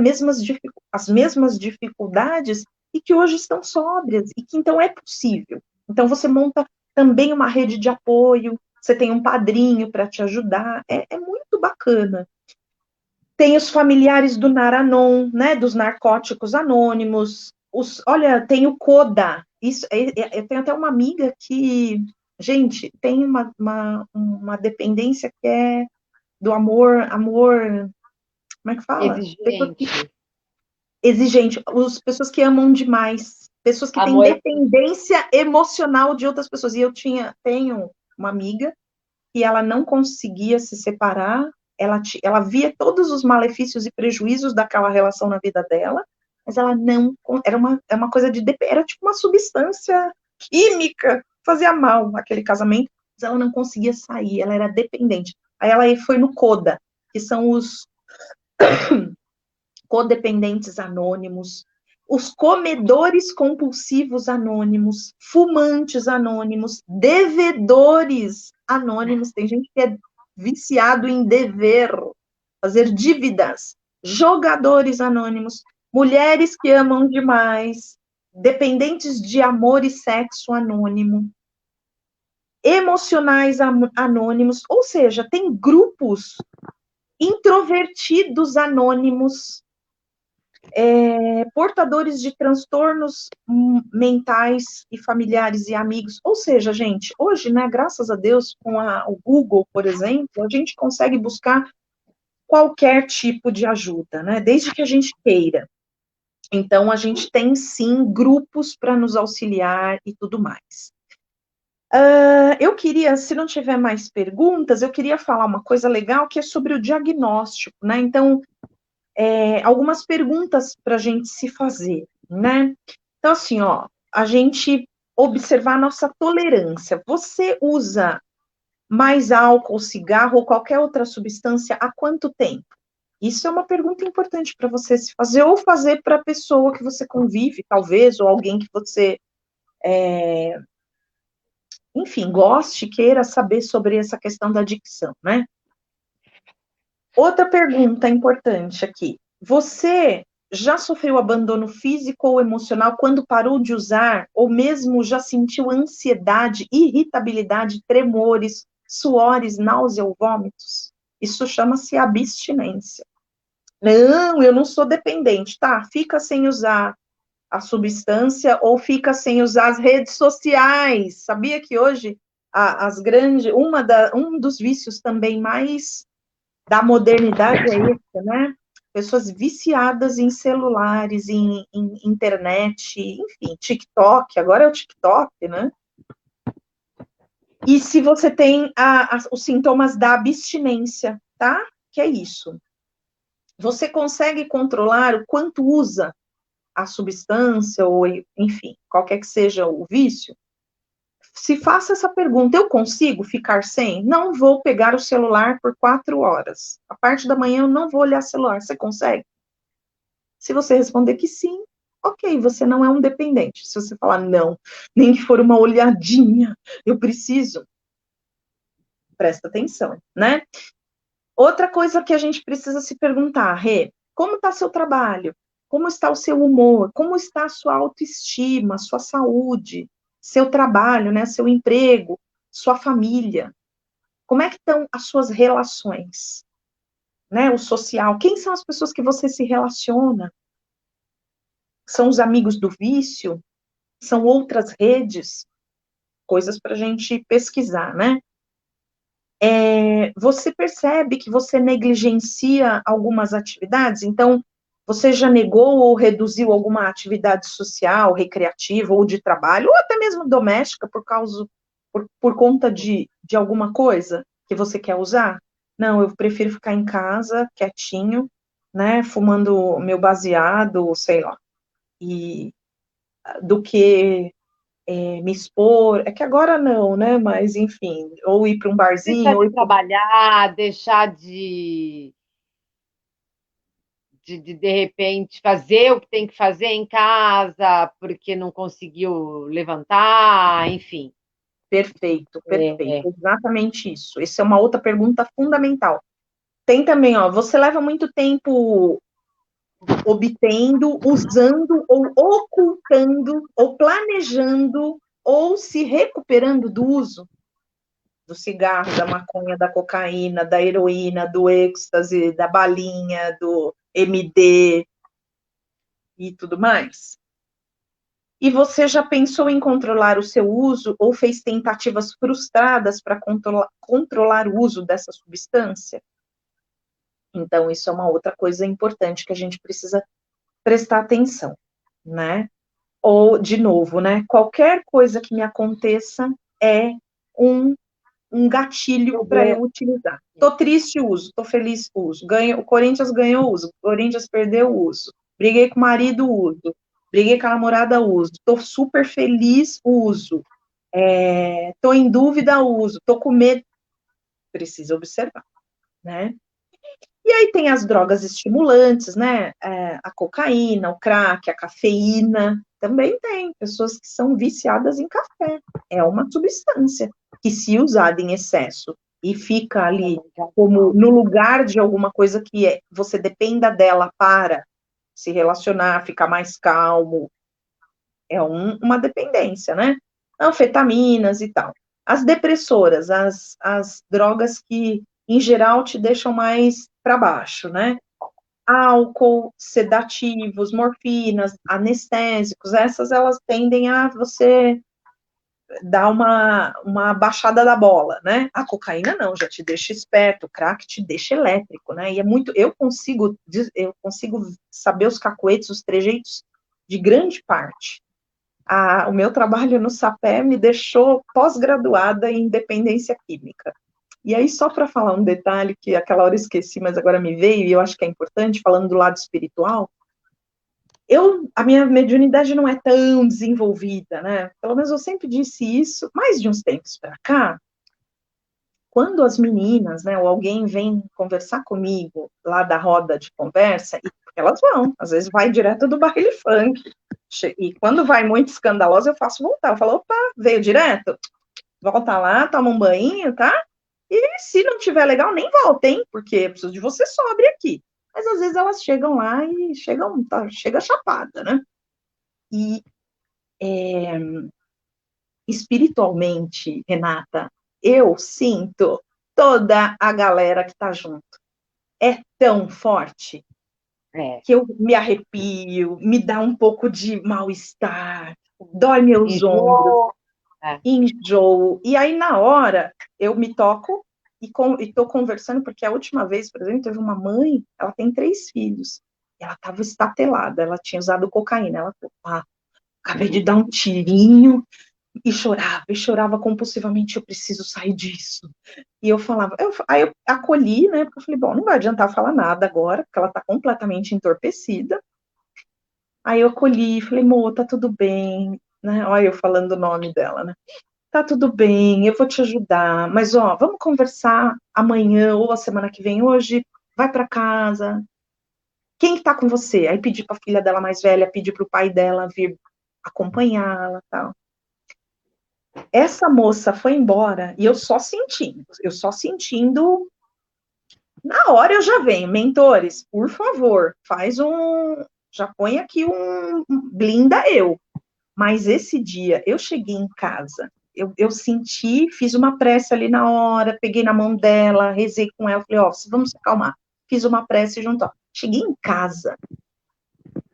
as mesmas dificuldades, e que hoje estão sóbrias, e que então é possível. Então você monta também uma rede de apoio, você tem um padrinho para te ajudar, é muito bacana. Tem os familiares do Naranon, né, dos narcóticos anônimos, olha, tem o CODA, eu tenho até uma amiga que, gente, tem uma dependência que é do amor, como é que fala? Exigente. Exigente, as pessoas que amam demais, pessoas que têm Amor. dependência emocional de outras pessoas. E tenho uma amiga que ela não conseguia se separar, ela via todos os malefícios e prejuízos daquela relação na vida dela, mas ela não, é uma coisa era tipo uma substância química, fazia mal aquele casamento, mas ela não conseguia sair, ela era dependente. Aí ela foi no CODA, que são os codependentes anônimos, os comedores compulsivos anônimos, fumantes anônimos, devedores anônimos. Tem gente que é viciado em dever, fazer dívidas, jogadores anônimos, mulheres que amam demais, dependentes de amor e sexo anônimo, emocionais anônimos, ou seja, tem grupos introvertidos anônimos, portadores de transtornos mentais e familiares e amigos. Ou seja, gente, hoje, né, graças a Deus, com o Google, por exemplo, a gente consegue buscar qualquer tipo de ajuda, né, desde que a gente queira. Então, a gente tem, sim, grupos para nos auxiliar e tudo mais. Eu queria, se não tiver mais perguntas, eu queria falar uma coisa legal que é sobre o diagnóstico, né? Então, algumas perguntas para a gente se fazer, né? Então, assim, ó, a gente observar a nossa tolerância. Você usa mais álcool, cigarro ou qualquer outra substância há quanto tempo? Isso é uma pergunta importante para você se fazer, ou fazer para a pessoa que você convive, talvez, ou alguém que você, enfim, goste, queira saber sobre essa questão da adicção, né? Outra pergunta importante aqui. Você já sofreu abandono físico ou emocional quando parou de usar, ou mesmo já sentiu ansiedade, irritabilidade, tremores, suores, náusea ou vômitos? Isso chama-se abstinência. Não, eu não sou dependente, tá? Fica sem usar a substância ou fica sem usar as redes sociais. Sabia que hoje um dos vícios também mais da modernidade é esse, né? Pessoas viciadas em celulares, em internet, enfim, TikTok, agora é o TikTok, né? E se você tem os sintomas da abstinência, tá? Que é isso. Você consegue controlar o quanto usa a substância, ou, enfim, qualquer que seja o vício? Se faça essa pergunta, eu consigo ficar sem? Não vou pegar o celular por 4 horas. A parte da manhã eu não vou olhar celular. Você consegue? Se você responder que sim, ok, você não é um dependente. Se você falar não, nem que for uma olhadinha, eu preciso, presta atenção, né? Outra coisa que a gente precisa se perguntar, Rê, como está seu trabalho? Como está o seu humor? Como está a sua autoestima, sua saúde, seu trabalho, né, seu emprego, sua família? Como é que estão as suas relações, né? O social. Quem são as pessoas que você se relaciona? São os amigos do vício? São outras redes? Coisas para a gente pesquisar, né? Você percebe que você negligencia algumas atividades? Então, você já negou ou reduziu alguma atividade social, recreativa ou de trabalho, ou até mesmo doméstica, por conta de alguma coisa que você quer usar? Não, eu prefiro ficar em casa, quietinho, né, fumando meu baseado, sei lá, e do que me expor. É que agora não, né? Mas enfim, ou ir para um Deixar barzinho, ou de ir pra... trabalhar, deixar de repente, fazer o que tem que fazer em casa, porque não conseguiu levantar, enfim. Perfeito, perfeito, É, exatamente isso. Essa é uma outra pergunta fundamental. Tem também, ó, você leva muito tempo obtendo, usando, ou ocultando, ou planejando, ou se recuperando do uso do cigarro, da maconha, da cocaína, da heroína, do êxtase, da balinha, do MD e tudo mais? E você já pensou em controlar o seu uso ou fez tentativas frustradas para controlar o uso dessa substância? Então, isso é uma outra coisa importante que a gente precisa prestar atenção, né? Ou, de novo, né? Qualquer coisa que me aconteça é um, um gatilho para problema. eu utilizar. Tô triste, uso. Tô feliz, uso. O Corinthians ganhou, uso. O Corinthians perdeu, uso. Briguei com o marido, uso. Briguei com a namorada, uso. Tô super feliz, uso. Tô em dúvida, uso. Tô com medo. Precisa observar, né? E aí tem as drogas estimulantes, né? A cocaína, o crack, a cafeína. Também tem pessoas que são viciadas em café. É uma substância que, se usada em excesso e fica ali como no lugar de alguma coisa que você dependa dela para se relacionar, ficar mais calmo, é uma dependência, né? Anfetaminas e tal. As depressoras, as drogas que, em geral, te deixam mais para baixo, né? Álcool, sedativos, morfinas, anestésicos, essas elas tendem a você dar uma baixada da bola, né? A cocaína não, já te deixa esperto, o crack te deixa elétrico, né? E é muito, eu consigo saber os cacuetes, os trejeitos de grande parte. O meu trabalho no SAPé me deixou pós-graduada em dependência química. E aí, só para falar um detalhe que aquela hora eu esqueci, mas agora me veio, e eu acho que é importante, falando do lado espiritual, a minha mediunidade não é tão desenvolvida, né? Pelo menos eu sempre disse isso, mais de uns tempos para cá, quando as meninas, né, ou alguém vem conversar comigo lá da roda de conversa, e elas vão, às vezes vai direto do baile funk, e quando vai muito escandalosa, eu faço voltar, eu falo, opa, veio direto? Volta lá, toma um banho, tá? E se não tiver legal, nem volta, hein? Porque eu preciso de você sobre aqui. Mas às vezes elas chegam lá e chega chapada, né? E espiritualmente, Renata, eu sinto toda a galera que tá junto. É tão forte É. que eu me arrepio, me dá um pouco de mal-estar, dói meus ombros, Enjoo. É. enjoo. E aí, na hora, eu me toco e estou conversando, porque a última vez, por exemplo, teve uma mãe, ela tem 3 filhos, ela estava estatelada, ela tinha usado cocaína. Ela falou, acabei de dar um tirinho, e chorava compulsivamente, eu preciso sair disso. E eu falava, aí eu acolhi, né, porque eu falei, bom, não vai adiantar falar nada agora, porque ela está completamente entorpecida. Aí eu acolhi e falei, Mô, tá tudo bem, né, olha eu falando o nome dela, né, tá tudo bem, eu vou te ajudar, mas ó, vamos conversar amanhã ou a semana que vem, hoje vai para casa, Quem que tá com você? Aí pedi pra filha dela mais velha, pedi pro pai dela vir acompanhá-la, tal. Essa moça foi embora e eu só sentindo. Na hora eu já venho, mentores, por favor, já põe aqui blinda eu. Mas esse dia eu cheguei em casa, eu senti, fiz uma prece ali na hora, peguei na mão dela, rezei com ela, falei, ó, vamos se acalmar. Fiz uma prece junto, ó. Cheguei em casa,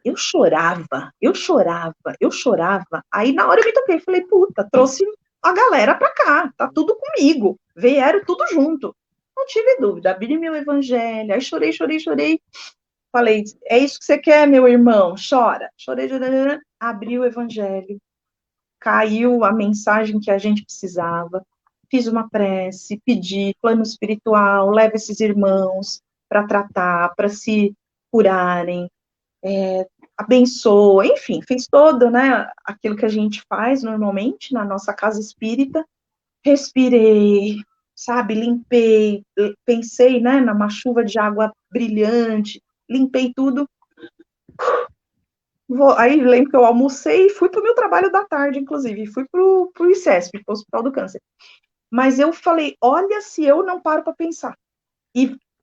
eu chorava, eu chorava, eu chorava. Aí na hora eu me toquei, falei, puta, trouxe a galera pra cá, tá tudo comigo. Vieram tudo junto. Não tive dúvida, abri meu evangelho, aí chorei, chorei, chorei. Falei, é isso que você quer, meu irmão? Chora. Chorei, chorei, abri o evangelho. Caiu a mensagem que a gente precisava. Fiz uma prece, pedi plano espiritual, leva esses irmãos para tratar, para se curarem, abençoa, enfim, fiz todo, né, aquilo que a gente faz normalmente na nossa casa espírita, respirei, sabe, limpei, pensei, né, numa chuva de água brilhante, limpei tudo, aí lembro que eu almocei e fui para o meu trabalho da tarde, inclusive, fui para o ICESP, para o Hospital do Câncer, mas eu falei, olha se eu não paro para pensar,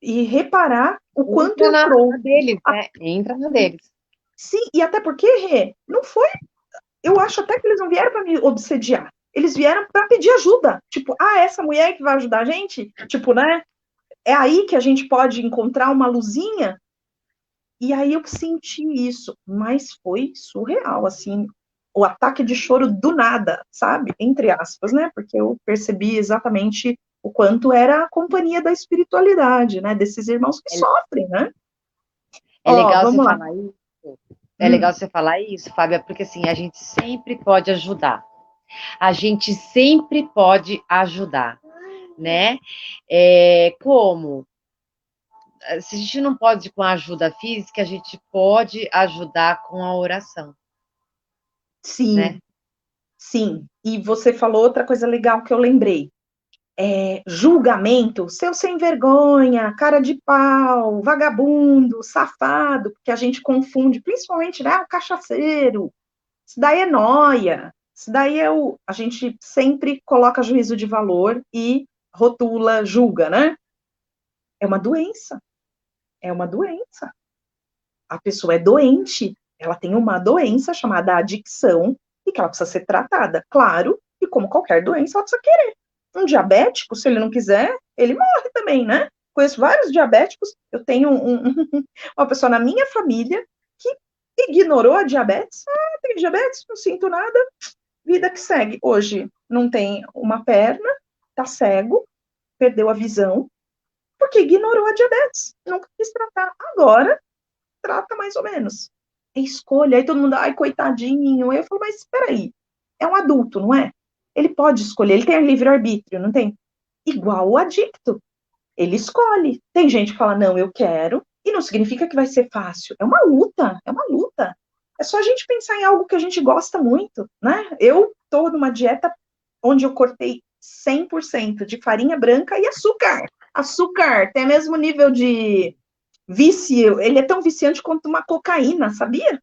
e reparar o quanto eu trouxe. Deles, né? Entra na deles. Sim, e até porque, Rê, não foi. Eu acho até que eles não vieram para me obsediar. Eles vieram para pedir ajuda. Tipo, essa mulher que vai ajudar a gente? Tipo, né? É aí que a gente pode encontrar uma luzinha. E aí eu senti isso. Mas foi surreal, assim. O ataque de choro do nada, sabe? Entre aspas, né? Porque eu percebi exatamente o quanto era a companhia da espiritualidade, né? Desses irmãos que sofrem, né? É legal você vamos lá. falar isso. É legal você falar isso, Fábia, porque assim, a gente sempre pode ajudar. A gente sempre pode ajudar, né? Como? Se a gente não pode com a ajuda física, a gente pode ajudar com a oração. Sim, né? sim. E você falou outra coisa legal que eu lembrei. Julgamento, seu sem vergonha, cara de pau, vagabundo, safado, porque a gente confunde, principalmente, né, o cachaceiro. Isso daí é nóia. Isso daí a gente sempre coloca juízo de valor e rotula, julga, né? É uma doença. É uma doença. A pessoa é doente. Ela tem uma doença chamada adicção e que ela precisa ser tratada. Claro, e como qualquer doença, ela precisa querer. Um diabético, se ele não quiser, ele morre também, né? Conheço vários diabéticos. Eu tenho uma pessoa na minha família que ignorou a diabetes. Tem diabetes, não sinto nada. Vida que segue. Hoje não tem uma perna, tá cego, perdeu a visão, porque ignorou a diabetes. Nunca quis tratar. Agora, trata mais ou menos. É escolha. Aí todo mundo, ai, coitadinho. Aí eu falo, mas espera aí. É um adulto, não é? Ele pode escolher, ele tem livre-arbítrio, não tem? Igual o adicto. Ele escolhe. Tem gente que fala, não, eu quero, e não significa que vai ser fácil. É uma luta, é uma luta. É só a gente pensar em algo que a gente gosta muito, né? Eu tô numa dieta onde eu cortei 100% de farinha branca e açúcar. Açúcar tem o mesmo nível de vício, ele é tão viciante quanto uma cocaína, sabia?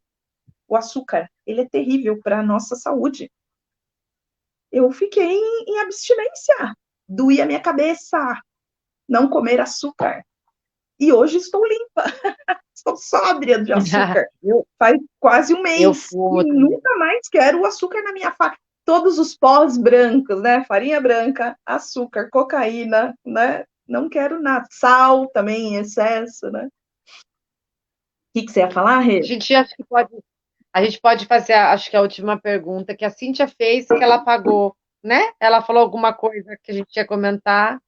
O açúcar, ele é terrível para a nossa saúde. Eu fiquei em abstinência, doía a minha cabeça, não comer açúcar. E hoje estou limpa, estou sóbria de açúcar. Faz quase um mês e nunca mais quero o açúcar na minha faca. Todos os pós brancos, né? Farinha branca, açúcar, cocaína, né? Não quero nada. Sal também em excesso, né? O que você ia falar, Rê? A gente pode fazer, acho que a última pergunta que a Cíntia fez, que ela apagou, né? Ela falou alguma coisa que a gente ia comentar,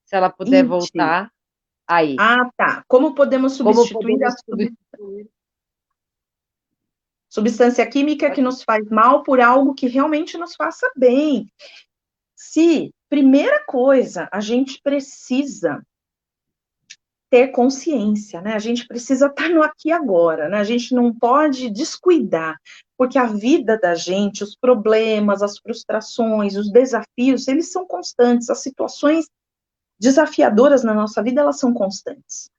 se ela puder voltar. Aí. Tá. Como podemos substituir substância química que nos faz mal por algo que realmente nos faça bem? Primeira coisa, a gente precisa ter consciência, né? A gente precisa estar no aqui e agora, né? A gente não pode descuidar, porque a vida da gente, os problemas, as frustrações, os desafios, eles são constantes, as situações desafiadoras na nossa vida, elas são constantes.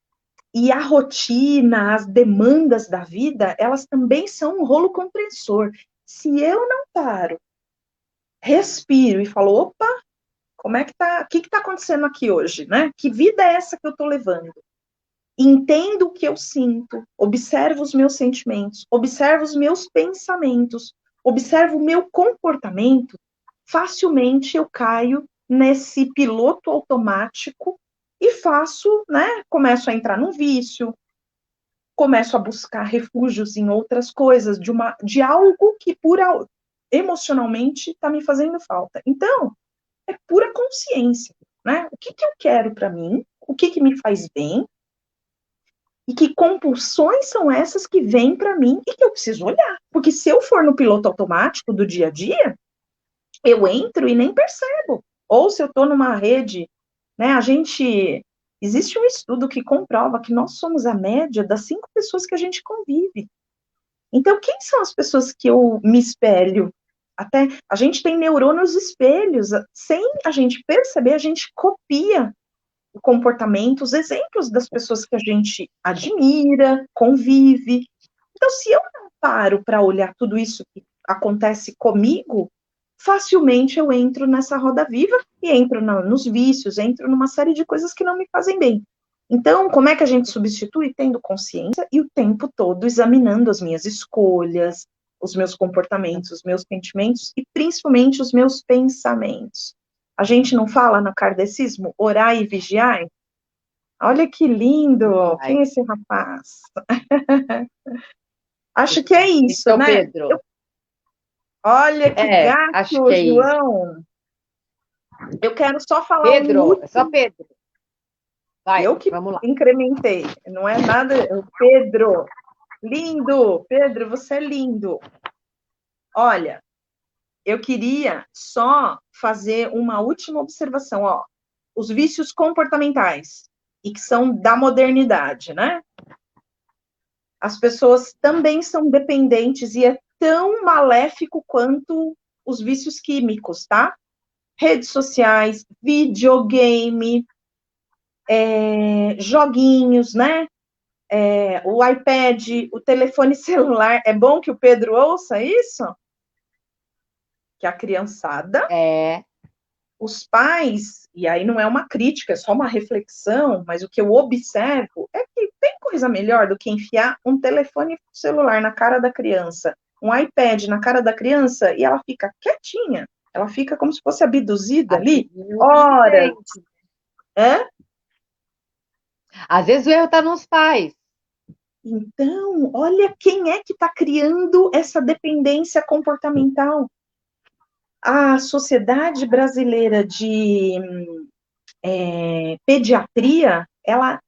E a rotina, as demandas da vida, elas também são um rolo compressor. Se eu não paro, respiro e falo, opa, como é que tá, o que está acontecendo aqui hoje, né? Que vida é essa que eu estou levando? Entendo o que eu sinto, observo os meus sentimentos, observo os meus pensamentos, observo o meu comportamento, facilmente eu caio nesse piloto automático e faço, né? Começo a entrar num vício, começo a buscar refúgios em outras coisas, de algo que emocionalmente está me fazendo falta. Então, é pura consciência, né? O que eu quero para mim, o que me faz bem, e que compulsões são essas que vêm para mim e que eu preciso olhar. Porque se eu for no piloto automático do dia a dia, eu entro e nem percebo. Ou se eu estou numa rede, né? Existe um estudo que comprova que nós somos a média das 5 pessoas que a gente convive. Então, quem são as pessoas que eu me espelho? Até a gente tem neurônios espelhos, sem a gente perceber, a gente copia o comportamento, os exemplos das pessoas que a gente admira, convive. Então, se eu não paro para olhar tudo isso que acontece comigo, facilmente eu entro nessa roda viva e entro nos vícios, entro numa série de coisas que não me fazem bem. Então, como é que a gente substitui? Tendo consciência e o tempo todo examinando as minhas escolhas, os meus comportamentos, os meus sentimentos e principalmente os meus pensamentos. A gente não fala no kardecismo, orai e vigiai? Olha que lindo! Quem é esse rapaz? Acho que é isso, então, né? Pedro. Olha que gato, acho que é João. Isso. Eu quero só falar Pedro, é só Pedro. Vai, eu que vamos lá. incrementei, não é nada. Pedro, lindo, Pedro, você é lindo. Olha, eu queria só fazer uma última observação, ó. Os vícios comportamentais, e que são da modernidade, né? As pessoas também são dependentes e é tão maléfico quanto os vícios químicos, tá? Redes sociais, videogame, joguinhos, né? O iPad, o telefone celular. É bom que o Pedro ouça isso? Que a criançada, os pais, e aí não é uma crítica, é só uma reflexão, mas o que eu observo é que tem coisa melhor do que enfiar um telefone celular na cara da criança, um iPad na cara da criança, e ela fica quietinha, ela fica como se fosse abduzida ali, horas. Às vezes o erro está nos pais. Então, olha quem é que está criando essa dependência comportamental. A Sociedade Brasileira de Pediatria, ela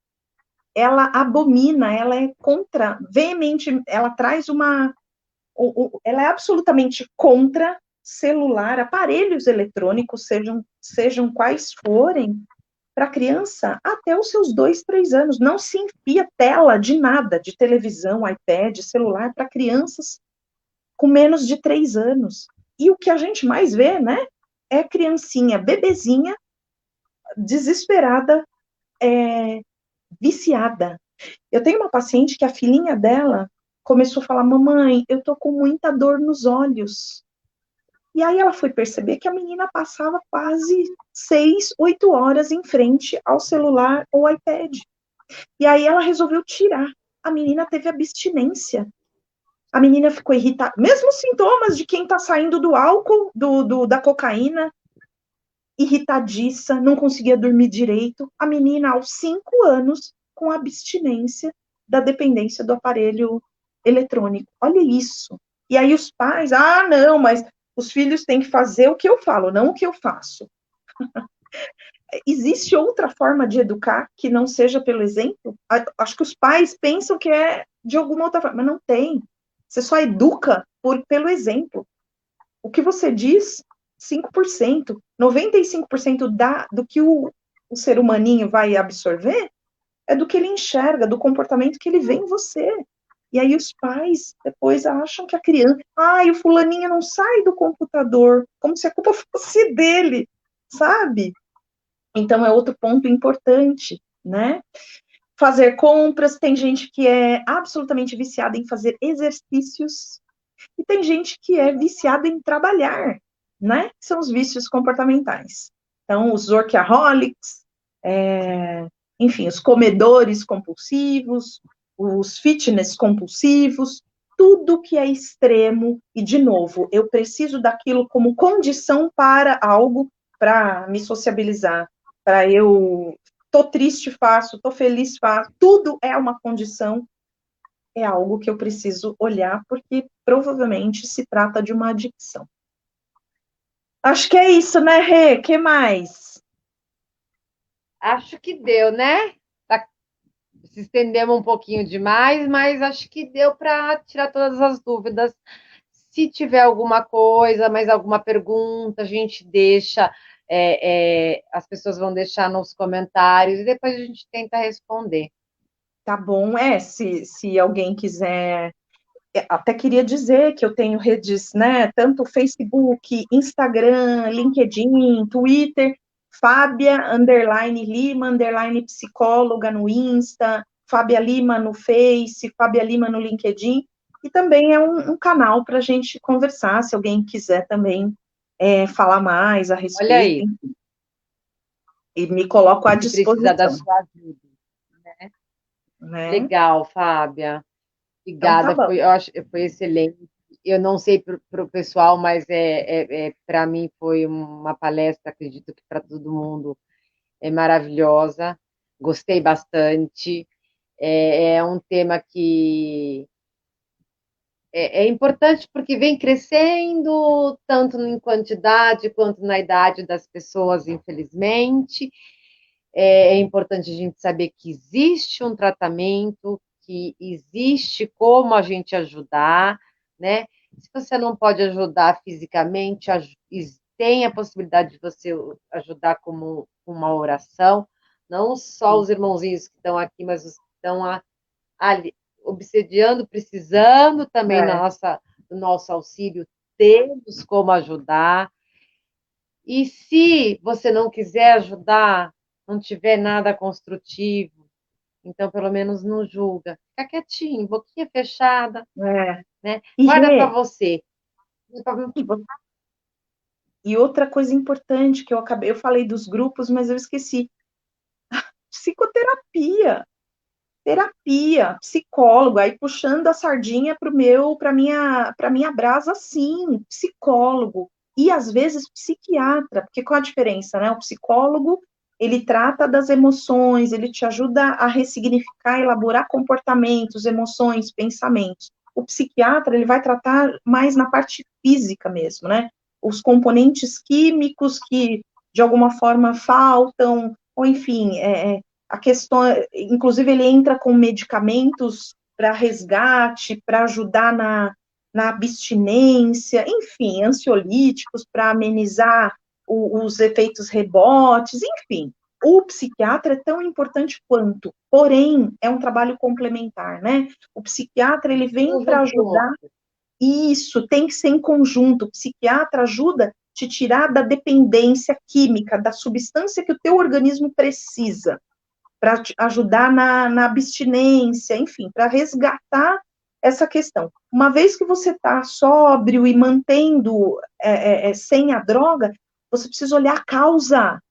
abomina, ela é contra, veemente, ela traz ela é absolutamente contra celular, aparelhos eletrônicos, sejam quais forem, para criança até os seus 2, 3 anos. Não se enfia tela de nada, de televisão, iPad, celular, para crianças com menos de 3 anos. E o que a gente mais vê, né, é criancinha, bebezinha, desesperada, viciada. Eu tenho uma paciente que a filhinha dela começou a falar, mamãe, eu tô com muita dor nos olhos. E aí ela foi perceber que a menina passava quase 6, 8 horas em frente ao celular ou iPad. E aí ela resolveu tirar. A menina teve abstinência. A menina ficou irritada. Mesmos sintomas de quem está saindo do álcool, da cocaína, irritadiça, não conseguia dormir direito. A menina, aos 5 anos, com abstinência da dependência do aparelho eletrônico. Olha isso. E aí os pais, não, mas os filhos têm que fazer o que eu falo, não o que eu faço. Existe outra forma de educar que não seja pelo exemplo? Acho que os pais pensam que é de alguma outra forma, mas não tem. Você só educa pelo exemplo. O que você diz, 5%, 95% do que o ser humaninho vai absorver é do que ele enxerga, do comportamento que ele vê em você. E aí os pais depois acham que a criança, o fulaninho não sai do computador, como se a culpa fosse dele, sabe? Então é outro ponto importante, né? fazer compras, tem gente que é absolutamente viciada em fazer exercícios, e tem gente que é viciada em trabalhar, né? São os vícios comportamentais. Então, os workaholics, enfim, os comedores compulsivos, os fitness compulsivos, tudo que é extremo, e, de novo, eu preciso daquilo como condição para algo, para me sociabilizar, para eu... Tô triste, faço, tô feliz, faço, tudo é uma condição, é algo que eu preciso olhar, porque provavelmente se trata de uma adicção. Acho que é isso, né, Rê? Que mais? Acho que deu, né? Se estendemos um pouquinho demais, mas acho que deu para tirar todas as dúvidas. Se tiver alguma coisa, mais alguma pergunta, a gente deixa, as pessoas vão deixar nos comentários e depois a gente tenta responder. Tá bom, se alguém quiser, até queria dizer que eu tenho redes, né, tanto Facebook, Instagram, LinkedIn, Twitter, Fábia, _Lima, psicóloga no Insta, Fábia Lima no Face, Fábia Lima no LinkedIn, e também é um canal para a gente conversar, se alguém quiser também falar mais a Olha respeito, aí, e me coloco à se precisar da disposição, sua ajuda. né? Legal, Fábia. Então tá Obrigada, bom. eu acho, foi excelente. Eu não sei para o pessoal, mas para mim foi uma palestra, acredito que para todo mundo é maravilhosa. Gostei bastante. É um tema que é importante porque vem crescendo tanto em quantidade quanto na idade das pessoas, infelizmente. É importante a gente saber que existe um tratamento, que existe como a gente ajudar, né? Se você não pode ajudar fisicamente, tem a possibilidade de você ajudar como uma oração, não só os irmãozinhos que estão aqui, mas os que estão ali, obsediando, precisando também É. do nosso auxílio, temos como ajudar. E se você não quiser ajudar, não tiver nada construtivo, então pelo menos não julga. Fica quietinho, boquinha fechada, É. né? E, Guarda para Rê, você. e outra coisa importante que eu falei dos grupos, mas eu esqueci. Psicoterapia, terapia, psicólogo, aí puxando a sardinha para minha brasa, sim, psicólogo e às vezes psiquiatra, porque qual a diferença, né? O psicólogo, ele trata das emoções, ele te ajuda a ressignificar, elaborar comportamentos, emoções, pensamentos. O psiquiatra, ele vai tratar mais na parte física mesmo, né? Os componentes químicos que de alguma forma faltam, ou enfim, a questão, inclusive ele entra com medicamentos para resgate, para ajudar na abstinência, enfim, ansiolíticos para amenizar os efeitos rebotes, enfim. O psiquiatra é tão importante quanto, porém, é um trabalho complementar, né? O psiquiatra, ele vem para Junto com o ajudar, outro. isso, tem que ser em conjunto. O psiquiatra ajuda a te tirar da dependência química, da substância que o teu organismo precisa, para ajudar na abstinência, enfim, para resgatar essa questão. Uma vez que você está sóbrio e mantendo sem a droga, você precisa olhar a causa,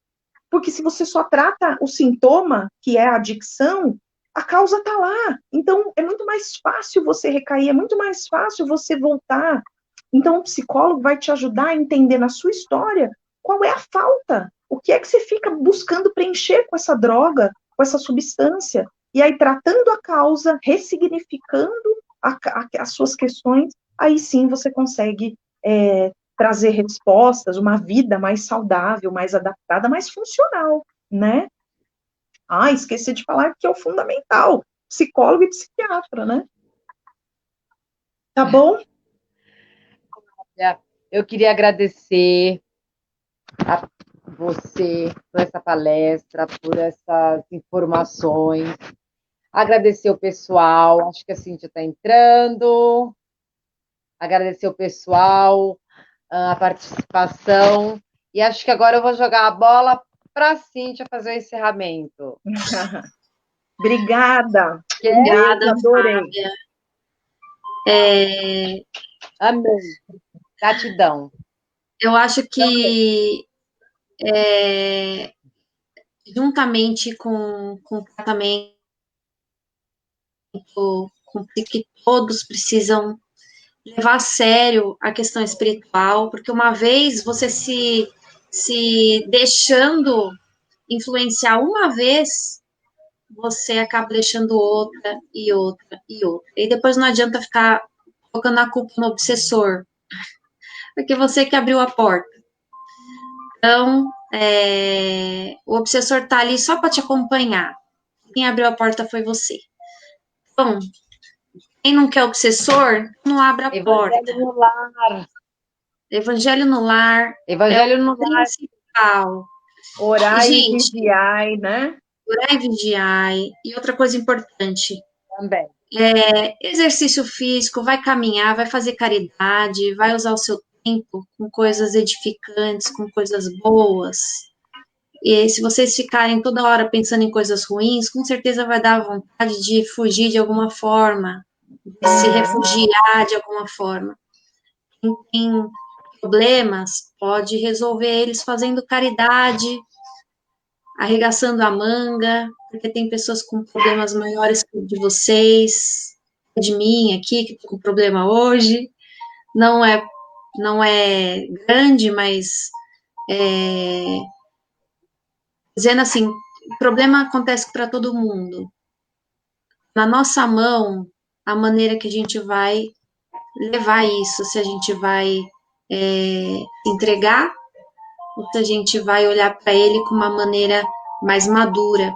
porque se você só trata o sintoma, que é a adicção, a causa está lá. Então, é muito mais fácil você recair, é muito mais fácil você voltar. Então, o psicólogo vai te ajudar a entender na sua história qual é a falta, o que é que você fica buscando preencher com essa droga, com essa substância. E aí, tratando a causa, ressignificando as suas questões, aí sim você consegue trazer respostas, uma vida mais saudável, mais adaptada, mais funcional, né? Ah, esqueci de falar que é o fundamental, psicólogo e psiquiatra, né? Tá bom? Eu queria agradecer a você por essa palestra, por essas informações. Agradecer o pessoal, acho que a Cíntia está entrando. Agradecer o pessoal, a participação. E acho que agora eu vou jogar a bola para a Cíntia fazer o encerramento. Obrigada. Obrigada, Adorei. Fábia. Amei. Gratidão. Eu acho que juntamente com o tratamento, que todos precisam levar a sério a questão espiritual, porque uma vez você se deixando influenciar uma vez, você acaba deixando outra e outra e outra. E depois não adianta ficar colocando a culpa no obsessor, porque você que abriu a porta. Então, o obsessor está ali só para te acompanhar. Quem abriu a porta foi você. Então, quem não quer obsessor, não abre a porta. Evangelho no lar. Evangelho no lar Evangelho no lar. Principal. Orai e Gente, vigiai, né? orai e vigiai. E outra coisa importante, Também. exercício físico, vai caminhar, vai fazer caridade, vai usar o seu tempo com coisas edificantes, com coisas boas. E se vocês ficarem toda hora pensando em coisas ruins, com certeza vai dar vontade de fugir de alguma forma, de se refugiar de alguma forma. Quem tem problemas pode resolver eles fazendo caridade, arregaçando a manga, porque tem pessoas com problemas maiores que o de vocês, de mim aqui, que estou com problema hoje. Não é grande, mas dizendo assim, o problema acontece para todo mundo. Na nossa mão, a maneira que a gente vai levar isso, se a gente vai entregar ou se a gente vai olhar para ele com uma maneira mais madura,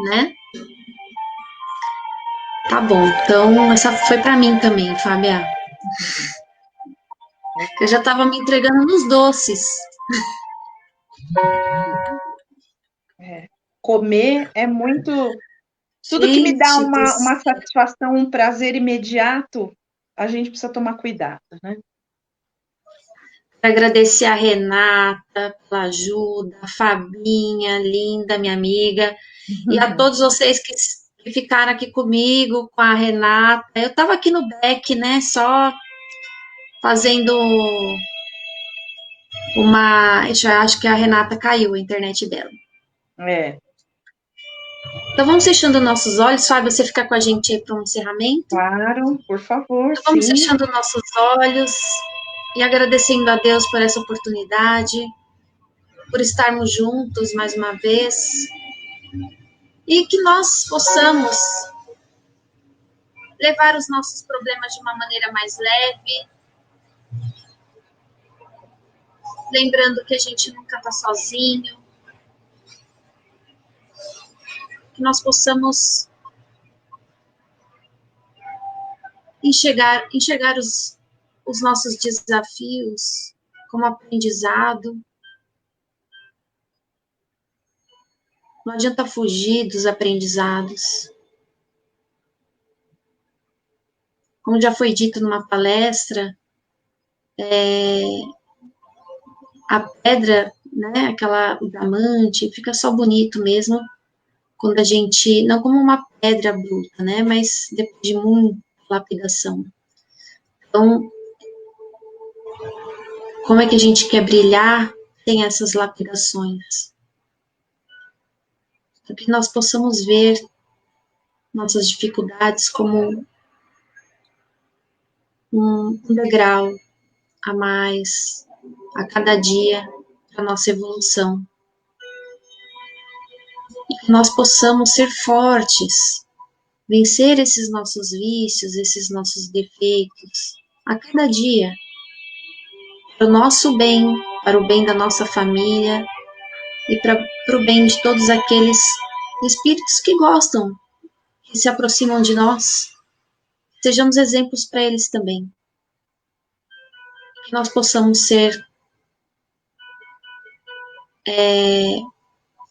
né? Tá bom, então essa foi para mim também, Fábia. Eu já estava me entregando nos doces. Comer é muito. Tudo que me dá Gente, uma satisfação, um prazer imediato, a gente precisa tomar cuidado, né? agradecer a Renata pela ajuda, a Fabinha, linda, minha amiga, e a todos vocês que ficaram aqui comigo, com a Renata. Eu estava aqui no back, né, só fazendo uma. Eu já acho que a Renata caiu a internet dela. É, Então vamos fechando nossos olhos, Fábio, você ficar com a gente aí para um encerramento? claro, por favor, Então vamos sim. fechando nossos olhos e agradecendo a Deus por essa oportunidade, por estarmos juntos mais uma vez, e que nós possamos levar os nossos problemas de uma maneira mais leve, lembrando que a gente nunca está sozinho, que nós possamos enxergar os nossos desafios como aprendizado. Não adianta fugir dos aprendizados. Como já foi dito numa palestra, a pedra, né, aquela o diamante, fica só bonito mesmo quando a gente, não como uma pedra bruta, né, mas depois de muita lapidação. Então, como é que a gente quer brilhar sem essas lapidações? Para que nós possamos ver nossas dificuldades como um degrau a mais a cada dia para nossa evolução. E que nós possamos ser fortes, vencer esses nossos vícios, esses nossos defeitos, a cada dia, para o nosso bem, para o bem da nossa família e para o bem de todos aqueles espíritos que gostam, que se aproximam de nós. Sejamos exemplos para eles também. Que nós possamos ser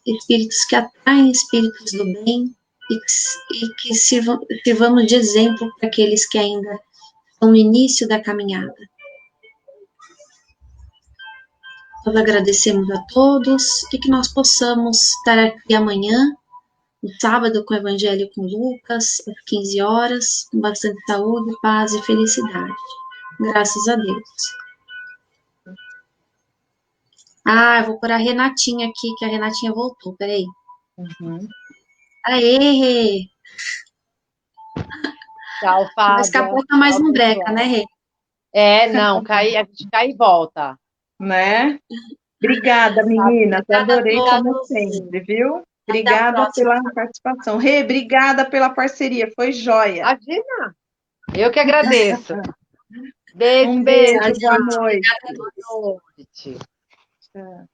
espíritos que atraem espíritos do bem e que sirvamos de exemplo para aqueles que ainda estão no início da caminhada. Nós agradecemos a todos e que nós possamos estar aqui amanhã, o sábado com o Evangelho com Lucas, às 15 horas, com bastante saúde, paz e felicidade. Graças a Deus. Ah, eu vou pôr a Renatinha aqui, que a Renatinha voltou, peraí. Uhum. Aê! Tchau, Mas Fábia. capota mais Tchau, um breca, pessoal. né, Rê? Não, a gente cai e volta. Né? Obrigada, meninas. Obrigada a Adorei como todos. sempre, viu? Até a Obrigada próxima. pela participação. Rê, obrigada pela parceria. Foi joia. Imagina, eu que agradeço. Beijo, Um beijo. beijo, boa noite. Obrigada a todos. Boa noite. Tchau.